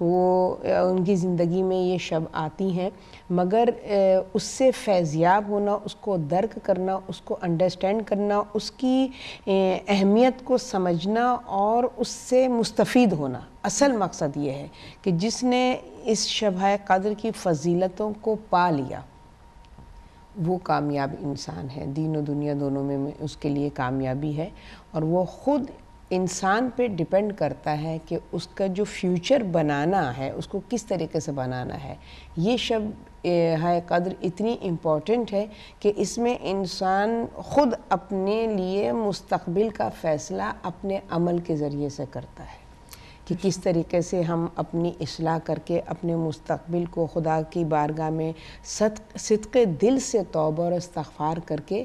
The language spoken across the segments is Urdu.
وہ ان کی زندگی میں یہ شب آتی ہیں، مگر اس سے فیضیاب ہونا، اس کو درک کرنا، اس کو انڈرسٹینڈ کرنا، اس کی اہمیت کو سمجھنا اور اس سے مستفید ہونا، اصل مقصد یہ ہے کہ جس نے اس شبہ قدر کی فضیلتوں کو پا لیا وہ کامیاب انسان ہے، دین و دنیا دونوں میں اس کے لیے کامیابی ہے، اور وہ خود انسان پہ ڈیپینڈ کرتا ہے کہ اس کا جو فیوچر بنانا ہے اس کو کس طریقے سے بنانا ہے۔ یہ شب قدر اتنی امپورٹنٹ ہے کہ اس میں انسان خود اپنے لیے مستقبل کا فیصلہ اپنے عمل کے ذریعے سے کرتا ہے کہ کس طریقے سے ہم اپنی اصلاح کر کے اپنے مستقبل کو خدا کی بارگاہ میں صدق دل سے توبہ اور استغفار کر کے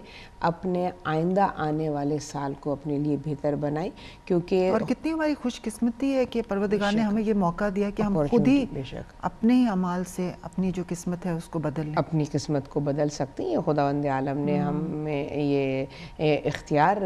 اپنے آئندہ آنے والے سال کو اپنے لیے بہتر بنائیں، کیونکہ اور کتنی ہماری خوش قسمتی ہے کہ پروردگار نے ہمیں یہ موقع دیا کہ ہم خود ہی اپنے اعمال سے اپنی جو قسمت ہے اس کو بدل لیں، اپنی قسمت کو بدل سکتی ہیں۔ خداوند عالم نے ہمیں یہ اختیار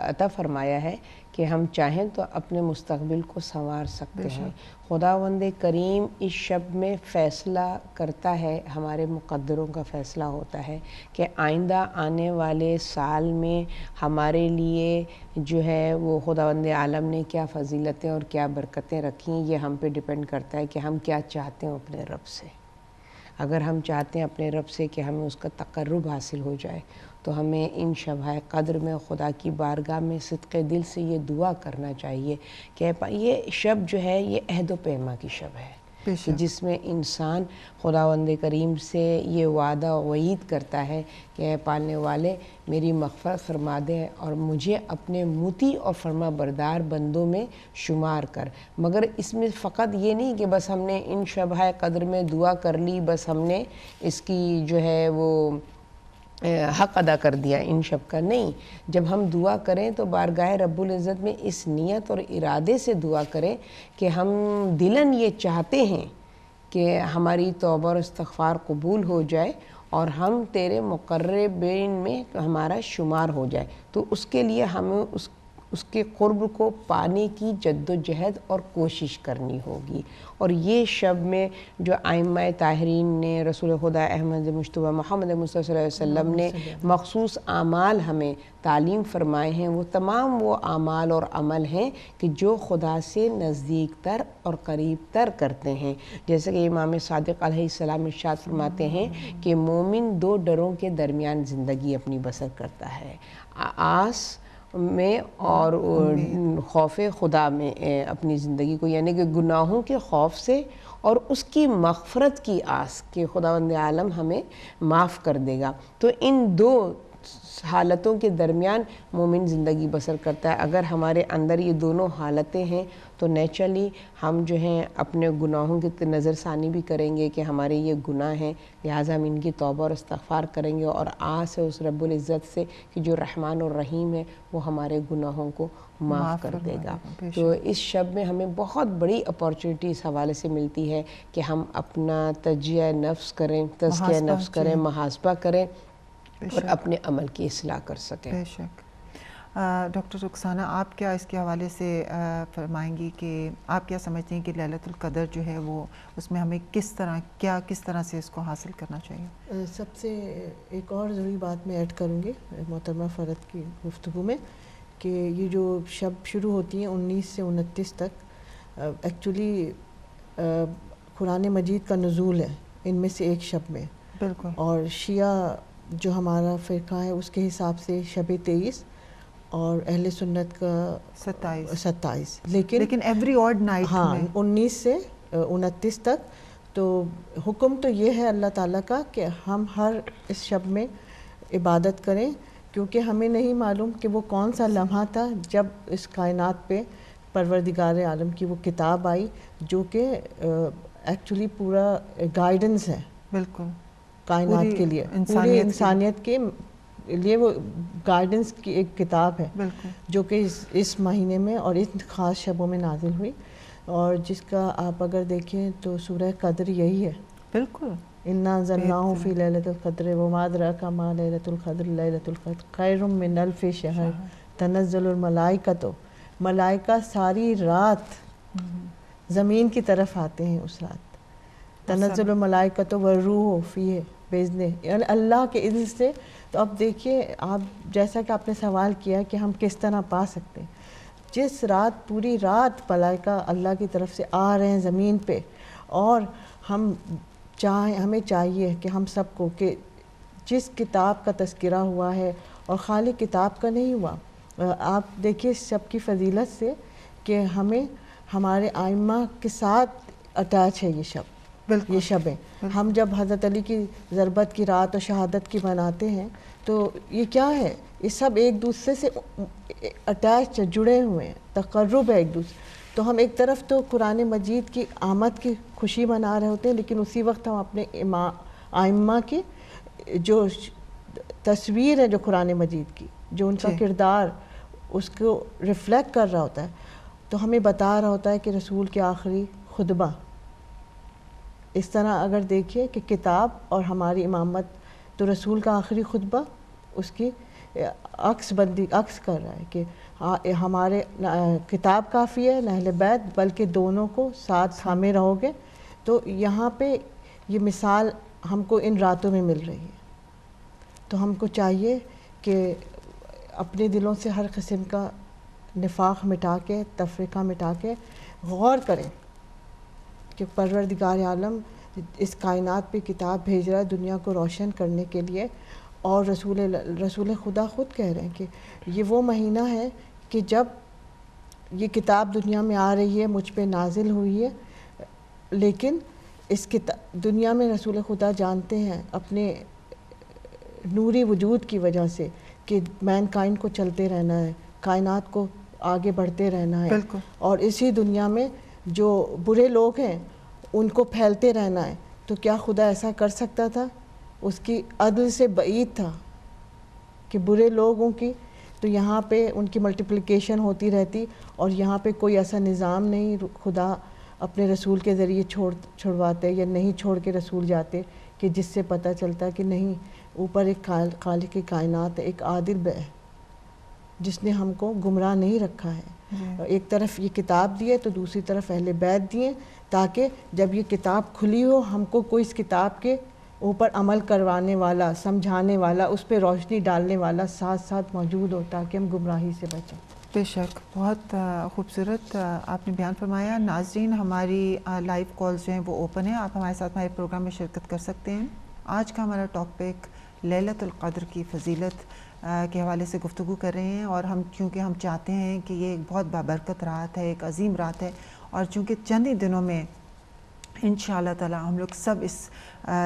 عطا فرمایا ہے کہ ہم چاہیں تو اپنے مستقبل کو سنوار سکتے ہیں۔ خداوند کریم اس شب میں فیصلہ کرتا ہے، ہمارے مقدروں کا فیصلہ ہوتا ہے کہ آئندہ آنے والے سال میں ہمارے لیے جو ہے وہ خداوند عالم نے کیا فضیلتیں اور کیا برکتیں رکھی ہیں۔ یہ ہم پہ ڈیپینڈ کرتا ہے کہ ہم کیا چاہتے ہیں اپنے رب سے۔ اگر ہم چاہتے ہیں اپنے رب سے کہ ہمیں اس کا تقرب حاصل ہو جائے تو ہمیں ان شبہ قدر میں خدا کی بارگاہ میں صدق دل سے یہ دعا کرنا چاہیے کہ یہ شب جو ہے یہ عہد و پیما کی شب ہے، کہ جس میں انسان خداوند کریم سے یہ وعدہ وعید کرتا ہے کہ اے پالنے والے میری مغفرت فرما دے اور مجھے اپنے مطیع اور فرما بردار بندوں میں شمار کر۔ مگر اس میں فقط یہ نہیں کہ بس ہم نے ان شبہ قدر میں دعا کر لی، بس ہم نے اس کی جو ہے وہ حق ادا کر دیا ان شب کا، نہیں۔ جب ہم دعا کریں تو بارگاہ رب العزت میں اس نیت اور ارادے سے دعا کریں کہ ہم دلاً یہ چاہتے ہیں کہ ہماری توبہ اور استغفار قبول ہو جائے اور ہم تیرے مقربین میں ہمارا شمار ہو جائے، تو اس کے لیے ہمیں اس کے قرب کو پانے کی جد و جہد اور کوشش کرنی ہوگی۔ اور یہ شب میں جو ائمہ طاہرین نے، رسول خدا احمد مجتبیٰ محمد مصطفیٰ صلی اللہ علیہ وسلم نے مخصوص اعمال ہمیں تعلیم فرمائے ہیں، وہ تمام وہ اعمال اور عمل ہیں کہ جو خدا سے نزدیک تر اور قریب تر کرتے ہیں۔ جیسے کہ امام صادق علیہ السلام ارشاد فرماتے ہیں کہ مومن دو ڈروں کے درمیان زندگی اپنی بسر کرتا ہے، آس میں اور خوف خدا میں اپنی زندگی کو، یعنی کہ گناہوں کے خوف سے اور اس کی مغفرت کی آس کہ خداوند عالم ہمیں معاف کر دے گا۔ تو ان دو حالتوں کے درمیان مومن زندگی بسر کرتا ہے۔ اگر ہمارے اندر یہ دونوں حالتیں ہیں تو نیچرلی ہم جو ہیں اپنے گناہوں کی نظر ثانی بھی کریں گے کہ ہمارے یہ گناہ ہیں، لہٰذا ہم ان کی توبہ اور استغفار کریں گے، اور آس ہے اس رب العزت سے کہ جو رحمان اور رحیم ہے وہ ہمارے گناہوں کو معاف کر دے گا۔ تو اس شب میں ہمیں بہت بڑی اپارچونیٹی اس حوالے سے ملتی ہے کہ ہم اپنا تجزیہ نفس کریں، تزکیہ نفس کریں، محاسبہ کریں اور اپنے عمل کی اصلاح کر سکیں۔ بے شک۔ ڈاکٹر رخسانہ، آپ کیا اس کے حوالے سے فرمائیں گی کہ آپ کیا سمجھتے ہیں کہ لیلۃ القدر جو ہے وہ اس میں ہمیں کس طرح سے اس کو حاصل کرنا چاہیے؟ سب سے ایک اور ضروری بات میں ایڈ کروں گی محترمہ فرد کی گفتگو میں کہ یہ جو شب شروع ہوتی ہیں 19 سے 29 تک، ایکچولی قرآن مجید کا نزول ہے ان میں سے ایک شب میں، بالکل، اور شیعہ جو ہمارا فرقہ ہے اس کے حساب سے شب 23 اور اہل سنت کا 27، لیکن ایوری آڈ نائٹ ہاں 19 سے 29 تک۔ تو حکم تو یہ ہے اللہ تعالیٰ کا کہ ہم ہر اس شب میں عبادت کریں، کیونکہ ہمیں نہیں معلوم کہ وہ کون سا لمحہ تھا جب اس کائنات پہ پروردگار عالم کی وہ کتاب آئی جو کہ ایکچولی پورا گائیڈنس ہے، بالکل، کائنات کے لیے، پوری انسانیت کے لیے وہ گائیڈنس کی ایک کتاب ہے، جو کہ اس مہینے میں اور ان خاص شبوں میں نازل ہوئی، اور جس کا آپ اگر دیکھیں تو سورہ قدر یہی ہے، بالکل، اِنَّا أَنزَلْنَاهُ فِي لَيْلَةِ الْقَدْرِ وَمَا أَدْرَاكَ مَا لَيْلَةُ الْقَدْرِ لَيْلَةُ الْقَدْرِ خَيْرٌ مِّنَ أَلْفِ شَهْرٍ تَنَزَّلُ الْمَلَائِكَةُ، ملائکہ ساری رات زمین کی طرف آتے ہیں اس رات. تنزل الملائکۃ والروح فیہ باذنہ، یعنی اللہ کے اذن سے. تو اب دیکھیے آپ، جیسا کہ آپ نے سوال کیا کہ ہم کس طرح پا سکتے ہیں، جس رات پوری رات ملائکہ اللہ کی طرف سے آ رہے ہیں زمین پہ، اور ہمیں چاہیے کہ ہم سب کو کہ جس کتاب کا تذکرہ ہوا ہے، اور خالی کتاب کا نہیں ہوا، آپ دیکھیے شب کی فضیلت سے کہ ہمیں ہمارے آئمہ کے ساتھ اٹیچ ہے یہ شب. یہ شبیں ہم جب حضرت علی کی ضربت کی رات اور شہادت کی مناتے ہیں تو یہ کیا ہے، یہ سب ایک دوسرے سے اٹیچ جڑے ہوئے ہیں، تقرب ہے ایک دوسرے. تو ہم ایک طرف تو قرآن مجید کی آمد کی خوشی منا رہے ہوتے ہیں، لیکن اسی وقت ہم اپنے آئمہ کی جو تصویر ہے جو قرآن مجید کی، جو ان کا کردار اس کو ریفلیکٹ کر رہا ہوتا ہے، تو ہمیں بتا رہا ہوتا ہے کہ رسول کے آخری خطبہ. اس طرح اگر دیکھیے کہ کتاب اور ہماری امامت، تو رسول کا آخری خطبہ اس کی عکس کر رہا ہے کہ ہمارے کتاب کافی ہے نہ اہل بیت، بلکہ دونوں کو ساتھ تھامے رہو گے. تو یہاں پہ یہ مثال ہم کو ان راتوں میں مل رہی ہے. تو ہم کو چاہیے کہ اپنے دلوں سے ہر قسم کا نفاق مٹا کے، تفرقہ مٹا کے غور کریں کہ پروردگار عالم اس کائنات پہ کتاب بھیج رہا ہے دنیا کو روشن کرنے کے لیے. اور رسول خدا خود کہہ رہے ہیں کہ یہ وہ مہینہ ہے کہ جب یہ کتاب دنیا میں آ رہی ہے، مجھ پہ نازل ہوئی ہے، لیکن اس دنیا میں رسول خدا جانتے ہیں اپنے نوری وجود کی وجہ سے کہ مین کائنڈ کو چلتے رہنا ہے، کائنات کو آگے بڑھتے رہنا ہے. اور اسی دنیا میں جو برے لوگ ہیں ان کو پھیلتے رہنا ہے. تو کیا خدا ایسا کر سکتا تھا؟ اس کی عدل سے بعید تھا کہ برے لوگوں کی تو یہاں پہ ان کی ملٹیپلیکیشن ہوتی رہتی، اور یہاں پہ کوئی ایسا نظام نہیں خدا اپنے رسول کے ذریعے چھوڑواتے یا نہیں چھوڑ کے رسول جاتے کہ جس سے پتہ چلتا کہ نہیں، اوپر ایک خالق کائنات ہے، ایک عادل ہے جس نے ہم کو گمراہ نہیں رکھا ہے. ایک طرف یہ کتاب دی ہے تو دوسری طرف اہل بیت دیے، تاکہ جب یہ کتاب کھلی ہو ہم کو کوئی اس کتاب کے اوپر عمل کروانے والا، سمجھانے والا، اس پہ روشنی ڈالنے والا ساتھ ساتھ موجود ہو، تاکہ ہم گمراہی سے بچیں. بے شک، بہت خوبصورت آپ نے بیان فرمایا. ناظرین، ہماری لائیو کالز جو ہیں وہ اوپن ہیں، آپ ہمارے ساتھ ہمارے پروگرام میں شرکت کر سکتے ہیں. آج کا ہمارا ٹاپک لیلۃ القدر کی فضیلت کے حوالے سے گفتگو کر رہے ہیں، اور کیونکہ ہم چاہتے ہیں کہ یہ ایک بہت بابرکت رات ہے، ایک عظیم رات ہے، اور چونکہ چند ہی دنوں میں انشاءاللہ تعالی ہم لوگ سب اس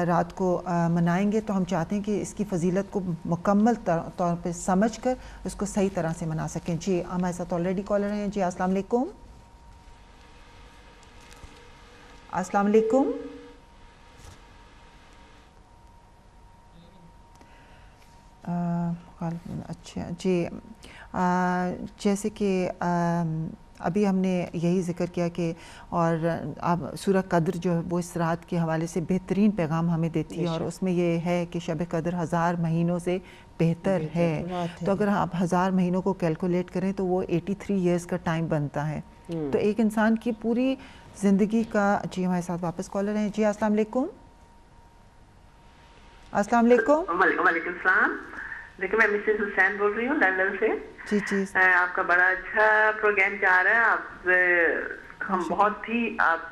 رات کو منائیں گے، تو ہم چاہتے ہیں کہ اس کی فضیلت کو مکمل طور پہ سمجھ کر اس کو صحیح طرح سے منا سکیں. جی ہمارے ساتھ آلریڈی کالر ہیں. جی السلام علیکم. السلام علیکم. اچھا جی، جیسے کہ ابھی ہم نے یہی ذکر کیا کہ اور سورہ قدر جو ہے وہ اس رات کے حوالے سے بہترین پیغام ہمیں دیتی ہے، اور اس میں یہ ہے کہ شب قدر 1000 مہینوں سے بہتر ہے. تو اگر آپ 1000 مہینوں کو کیلکولیٹ کریں تو وہ 83 ایئرز کا ٹائم بنتا ہے. تو ایک انسان کی پوری زندگی کا. جی ہمارے ساتھ واپس کالر ہیں. جی السلام علیکم. السلام علیکم. وعلیکم السلام. دیکھیں میں مسز حسین بول رہی ہوں لندن سے. جی جی، آپ کا بڑا اچھا پروگرام جا رہا ہے. ہم بہت ہی آپ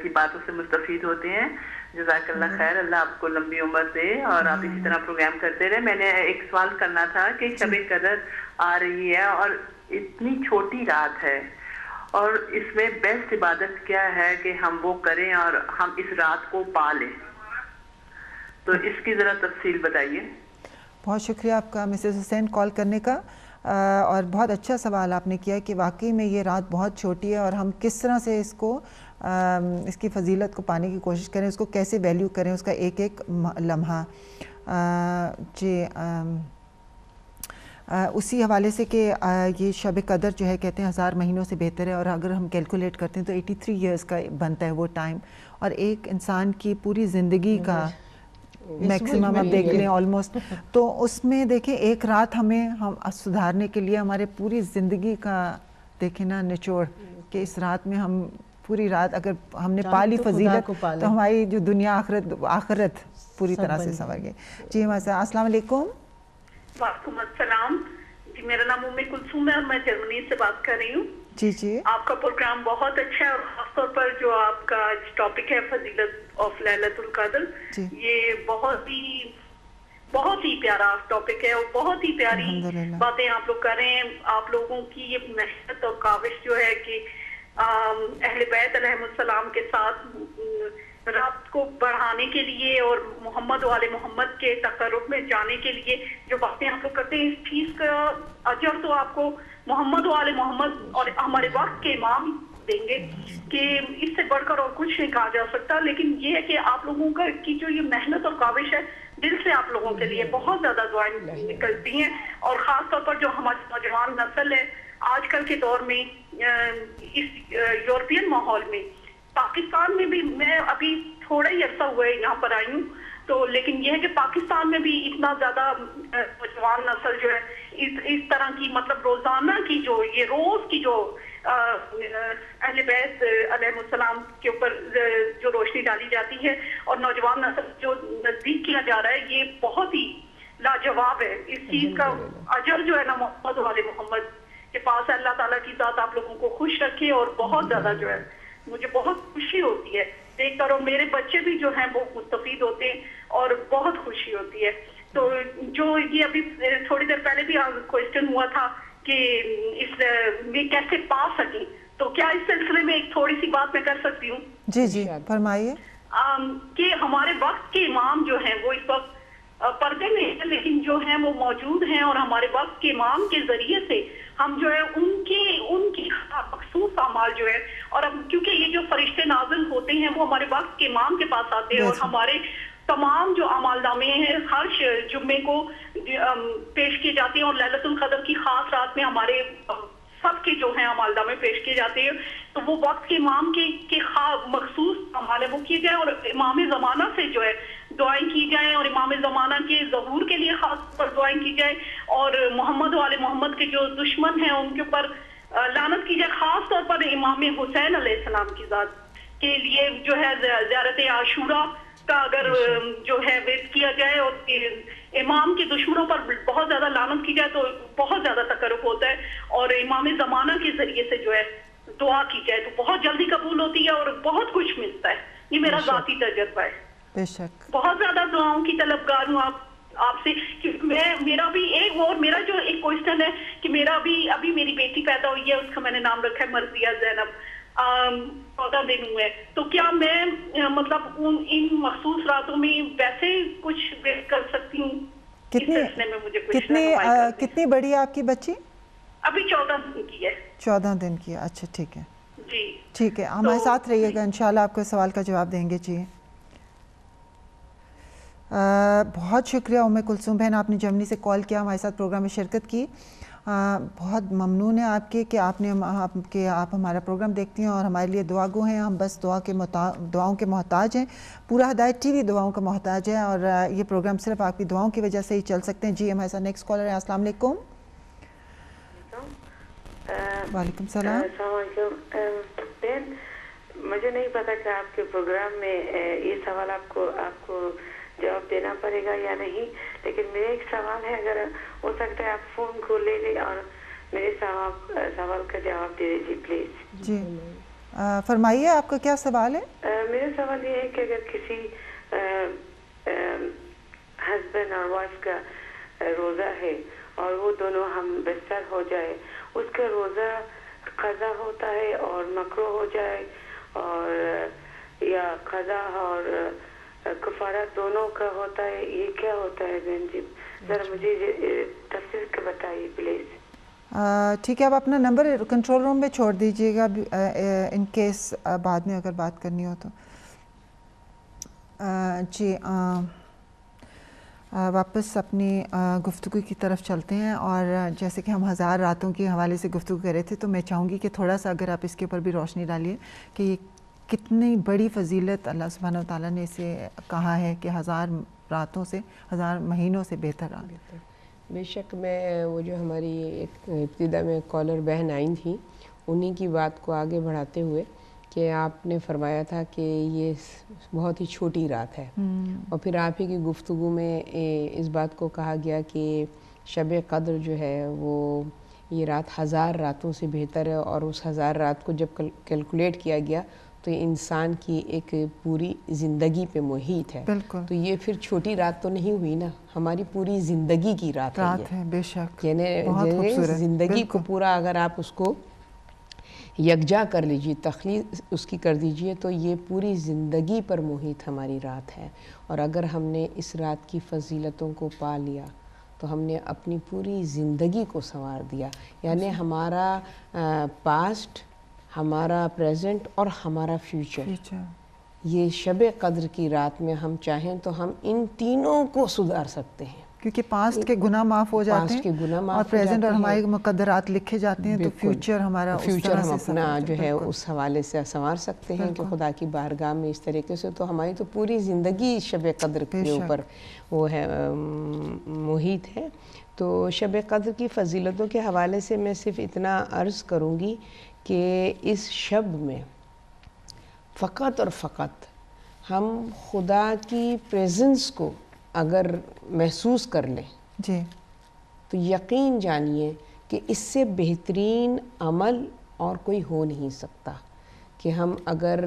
کی باتوں سے مستفید ہوتے ہیں. جزاک اللہ خیر، اللہ آپ کو لمبی عمر دے اور آپ اسی طرح پروگرام کرتے رہے. میں نے ایک سوال کرنا تھا کہ شب قدر آ رہی ہے اور اتنی چھوٹی رات ہے، اور اس میں بیسٹ عبادت کیا ہے کہ ہم وہ کریں اور ہم اس رات کو پا لیں؟ تو اس کی ذرا تفصیل بتائیے. بہت شکریہ آپ کا مسز حسین کال کرنے کا، اور بہت اچھا سوال آپ نے کیا کہ واقعی میں یہ رات بہت چھوٹی ہے، اور ہم کس طرح سے اس کی فضیلت کو پانے کی کوشش کریں، اس کو کیسے ویلیو کریں، اس کا ایک ایک لمحہ. جی اسی حوالے سے کہ یہ شب قدر جو ہے کہتے ہیں 1000 مہینوں سے بہتر ہے، اور اگر ہم کیلکولیٹ کرتے ہیں تو 83 ایئرز کا بنتا ہے وہ ٹائم، اور ایک انسان کی پوری زندگی کا میکسیمم آپ دیکھ لیں آلموسٹ. تو اس میں دیکھیں ایک رات ہم سدھارنے کے لیے ہمارے پوری زندگی کا دیکھیں نا نچوڑ، کہ اس رات میں ہم پوری رات اگر ہم نے پالی فضیلت تو ہماری جو دنیا آخرت پوری طرح سے سنور گئی. جی ہمارے ساتھ السلام علیکم. وعلیکم السلام. جی میرا نام ام کلثوم ہے اور میں جرمنی سے بات کر رہی ہوں. جی جی آپ کا پروگرام بہت اچھا ہے اور خاص طور پر جو آپ کا ٹاپک ہے فضیلت آف لیلۃ القدر, یہ بہت ہی پیارا ٹاپک ہے اور بہت ہی پیاری باتیں آپ لوگ کر رہے ہیں. آپ لوگوں کی یہ محنت اور کاوش جو ہے کہ اہل بیت علیہ السلام کے ساتھ رابط کو بڑھانے کے لیے اور محمد و آل محمد کے تقرب میں جانے کے لیے جو باتیں آپ لوگ کرتے ہیں, اس چیز کا اجر تو آپ کو محمد و آل محمد اور ہمارے وقت کے امام دیں گے کہ اس سے بڑھ کر اور کچھ نہیں کہا جا سکتا. لیکن یہ ہے کہ آپ لوگوں کا کی جو یہ محنت اور کاوش ہے, دل سے آپ لوگوں کے لیے بہت زیادہ دعائیں نکلتی ہیں. اور خاص طور پر جو ہماری نوجوان نسل ہے آج کل کے دور میں, اس یورپین ماحول میں, پاکستان میں بھی, میں ابھی تھوڑا ہی عرصہ ہوا ہے یہاں پر آئی ہوں, تو لیکن یہ ہے کہ پاکستان میں بھی اتنا زیادہ نوجوان نسل جو ہے اس طرح کی مطلب روزانہ کی جو یہ روز کی جو اہل بیت علیہ السلام کے اوپر جو روشنی ڈالی جاتی ہے اور نوجوان نسل جو نزدیک کیا جا رہا ہے, یہ بہت ہی لاجواب ہے. اس چیز کا اجر جو ہے نا محمد والے محمد کے پاس ہے. اللہ تعالیٰ کی ذات آپ لوگوں کو خوش رکھے اور بہت زیادہ جو ہے مجھے بہت خوشی ہوتی ہے دیکھ کر, اور میرے بچے بھی جو ہیں وہ مستفید ہوتے ہیں اور بہت خوشی ہوتی ہے. تو جو یہ ابھی تھوڑی دیر پہلے بھی کوشچن ہوا تھا کہ اس میں کیسے پا سکیں, تو کیا اس سلسلے میں ایک تھوڑی سی بات میں کر سکتی ہوں؟ جی جی فرمائیے. کہ ہمارے وقت کے امام جو ہیں وہ اس وقت پردے میں ہیں لیکن جو ہیں وہ موجود ہیں, اور ہمارے وقت کے امام کے ذریعے سے ہم جو ہے ان کی مخصوص اعمال جو ہے, اور اب کیونکہ یہ جو فرشتے نازل ہوتے ہیں وہ ہمارے وقت کے امام کے پاس آتے ہیں, اور ہمارے تمام جو اعمال نامے ہیں ہر جمعے کو پیش کیے جاتے ہیں, اور لیلۃ القدر کی خاص رات میں ہمارے سب کے جو ہیں اعمال نامے پیش کیے جاتے ہیں. تو وہ وقت کے امام کے مخصوص اعمال وہ کیے جائیں, اور امام زمانہ سے جو ہے دعائیں کی جائیں, اور امام زمانہ کے ظہور کے لیے خاص پر دعائیں کی جائیں, اور محمد و آل محمد کے جو دشمن ہیں ان کے اوپر لعنت کی جائے. خاص طور پر امام حسین علیہ السلام کی ذات کے لیے جو ہے زیارت عاشورہ کا اگر جو ہے ویٹ کیا جائے اور امام کے دشمنوں پر بہت زیادہ لعنت کی جائے تو بہت زیادہ تقرب ہوتا ہے, اور امام زمانہ کے ذریعے سے جو ہے دعا کی جائے تو بہت جلدی قبول ہوتی ہے اور بہت کچھ ملتا ہے. یہ میرا ذاتی تجربہ ہے. بے شک بہت زیادہ دعاؤں کی طلبگار ہوں آپ سے. میرا بھی ایک اور میرا جو ایک کوشچن ہے کہ میرا بھی ابھی میری بیٹی پیدا ہوئی ہے, اس کا میں نے نام رکھا ہے مرضیہ زینب, 14 دن ہوئے, تو کیا میں مطلب ان مخصوص راتوں میں ویسے کچھ ویٹ کر سکتی ہوں؟ کتنی بڑی ہے آپ کی بچی؟ ابھی 14 دن کی ہے. 14 دن کی ہے, اچھا ٹھیک ہے. جی ٹھیک ہے, ہمارے ساتھ رہیے گا انشاءاللہ آپ کو سوال کا جواب دیں گے. جی بہت شکریہ ام کلثوم بہن, آپ نے جرمنی سے کال کیا, ہمارے ساتھ پروگرام میں شرکت کی. بہت ممنون ہے آپ کے کہ آپ ہمارا پروگرام دیکھتی ہیں اور ہمارے لیے دعا گو ہیں. ہم بس دعاؤں کے محتاج ہیں. پورا ہدایت ٹی وی دعاؤں کا محتاج ہے, اور یہ پروگرام صرف آپ کی دعاؤں کی وجہ سے ہی چل سکتے ہیں. جی ہمارے ساتھ نیکسٹ کالر ہے. السلام علیکم. وعلیکم السلام. السلام علیکم بہن, مجھے نہیں پتا کہ آپ کے پروگرام میں یہ سوال آپ کو جواب دینا پڑے گا یا نہیں, لیکن میرا ایک سوال ہے, اگر ہو سکتا ہے آپ فون کو لے لیں اور میرے سوال کا جواب دے دیجیے پلیز. جی فرمائیے, آپ کا کیا سوال ہے؟ میرا سوال یہ ہے کہ اگر کسی ہسبینڈ اور وائف کا روزہ ہے اور وہ دونوں ہم بستر ہو جائے, اس کا روزہ قضا ہوتا ہے اور مکروہ ہو جائے, اور یا قضا اور کفارہ دونوں کا ہوتا ہے, یہ کیا ہوتا ہے بہن جی؟ ذرا مجھے تفصیل کے بتائیے پلیز. ٹھیک ہے, آپ اپنا نمبر کنٹرول روم میں چھوڑ دیجیے گا ان کیس بعد میں اگر بات کرنی ہو تو. جی واپس اپنی گفتگو کی طرف چلتے ہیں, اور جیسے کہ ہم 1000 راتوں کے حوالے سے گفتگو کر رہے تھے, تو میں چاہوں گی کہ تھوڑا سا اگر آپ اس کے اوپر بھی روشنی ڈالیے کہ یہ کتنی بڑی فضیلت اللہ سبحانہ و تعالیٰ نے اسے کہا ہے کہ 1000 راتوں سے 1000 مہینوں سے بہتر رات. بے شک, میں وہ جو ہماری ایک ابتدا میں کالر بہن آئی تھیں انہی کی بات کو آگے بڑھاتے ہوئے کہ آپ نے فرمایا تھا کہ یہ بہت ہی چھوٹی رات ہے، اور پھر آپ ہی کی گفتگو میں اس بات کو کہا گیا کہ شب قدر جو ہے وہ یہ رات 1000 راتوں سے بہتر ہے، اور اس 1000 رات کو جب کیلکولیٹ کیا گیا تو یہ انسان کی ایک پوری زندگی پہ محیط ہے. بالکل. تو یہ پھر چھوٹی رات تو نہیں ہوئی نا، ہماری پوری زندگی کی رات ہے. بے شک. یعنی زندگی کو پورا اگر آپ اس کو یکجا کر لیجیے، تخلیق اس کی کر دیجیے، تو یہ پوری زندگی پر محیط ہماری رات ہے. اور اگر ہم نے اس رات کی فضیلتوں کو پا لیا تو ہم نے اپنی پوری زندگی کو سنوار دیا. یعنی ہمارا پاسٹ، ہمارا پریزنٹ اور ہمارا فیوچر، یہ شب قدر کی رات میں ہم چاہیں تو ہم ان تینوں کو سدھار سکتے ہیں، کیونکہ پاسٹ کے گناہ معاف ہو جاتے ہیں اور پریزنٹ اور ہمارے مقدرات لکھے جاتے ہیں، تو فیوچر ہمارا ہم اپنا جو ہے اس حوالے سے سنوار سکتے ہیں کہ خدا کی بارگاہ میں اس طریقے سے. تو ہماری تو پوری زندگی شب قدر کے اوپر وہ ہے محیط ہے. تو شب قدر کی فضیلتوں کے حوالے سے میں صرف اتنا عرض کروں گی کہ اس شب میں فقط اور فقط ہم خدا کی پریزنس کو اگر محسوس کر لیں جی تو یقین جانیے کہ اس سے بہترین عمل اور کوئی ہو نہیں سکتا. کہ ہم اگر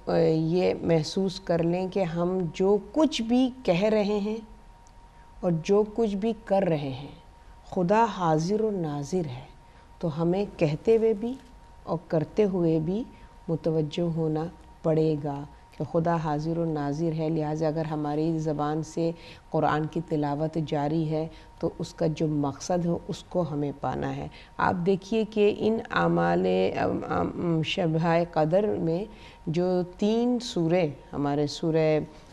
یہ محسوس کر لیں کہ ہم جو کچھ بھی کہہ رہے ہیں اور جو کچھ بھی کر رہے ہیں خدا حاضر و ناظر ہے، تو ہمیں کہتے ہوئے بھی اور کرتے ہوئے بھی متوجہ ہونا پڑے گا کہ خدا حاضر و ناظر ہے. لہٰذا اگر ہماری زبان سے قرآن کی تلاوت جاری ہے تو اس کا جو مقصد ہے اس کو ہمیں پانا ہے. آپ دیکھیے کہ ان اعمال شب قدر میں جو 3 سورے ہمارے سورہ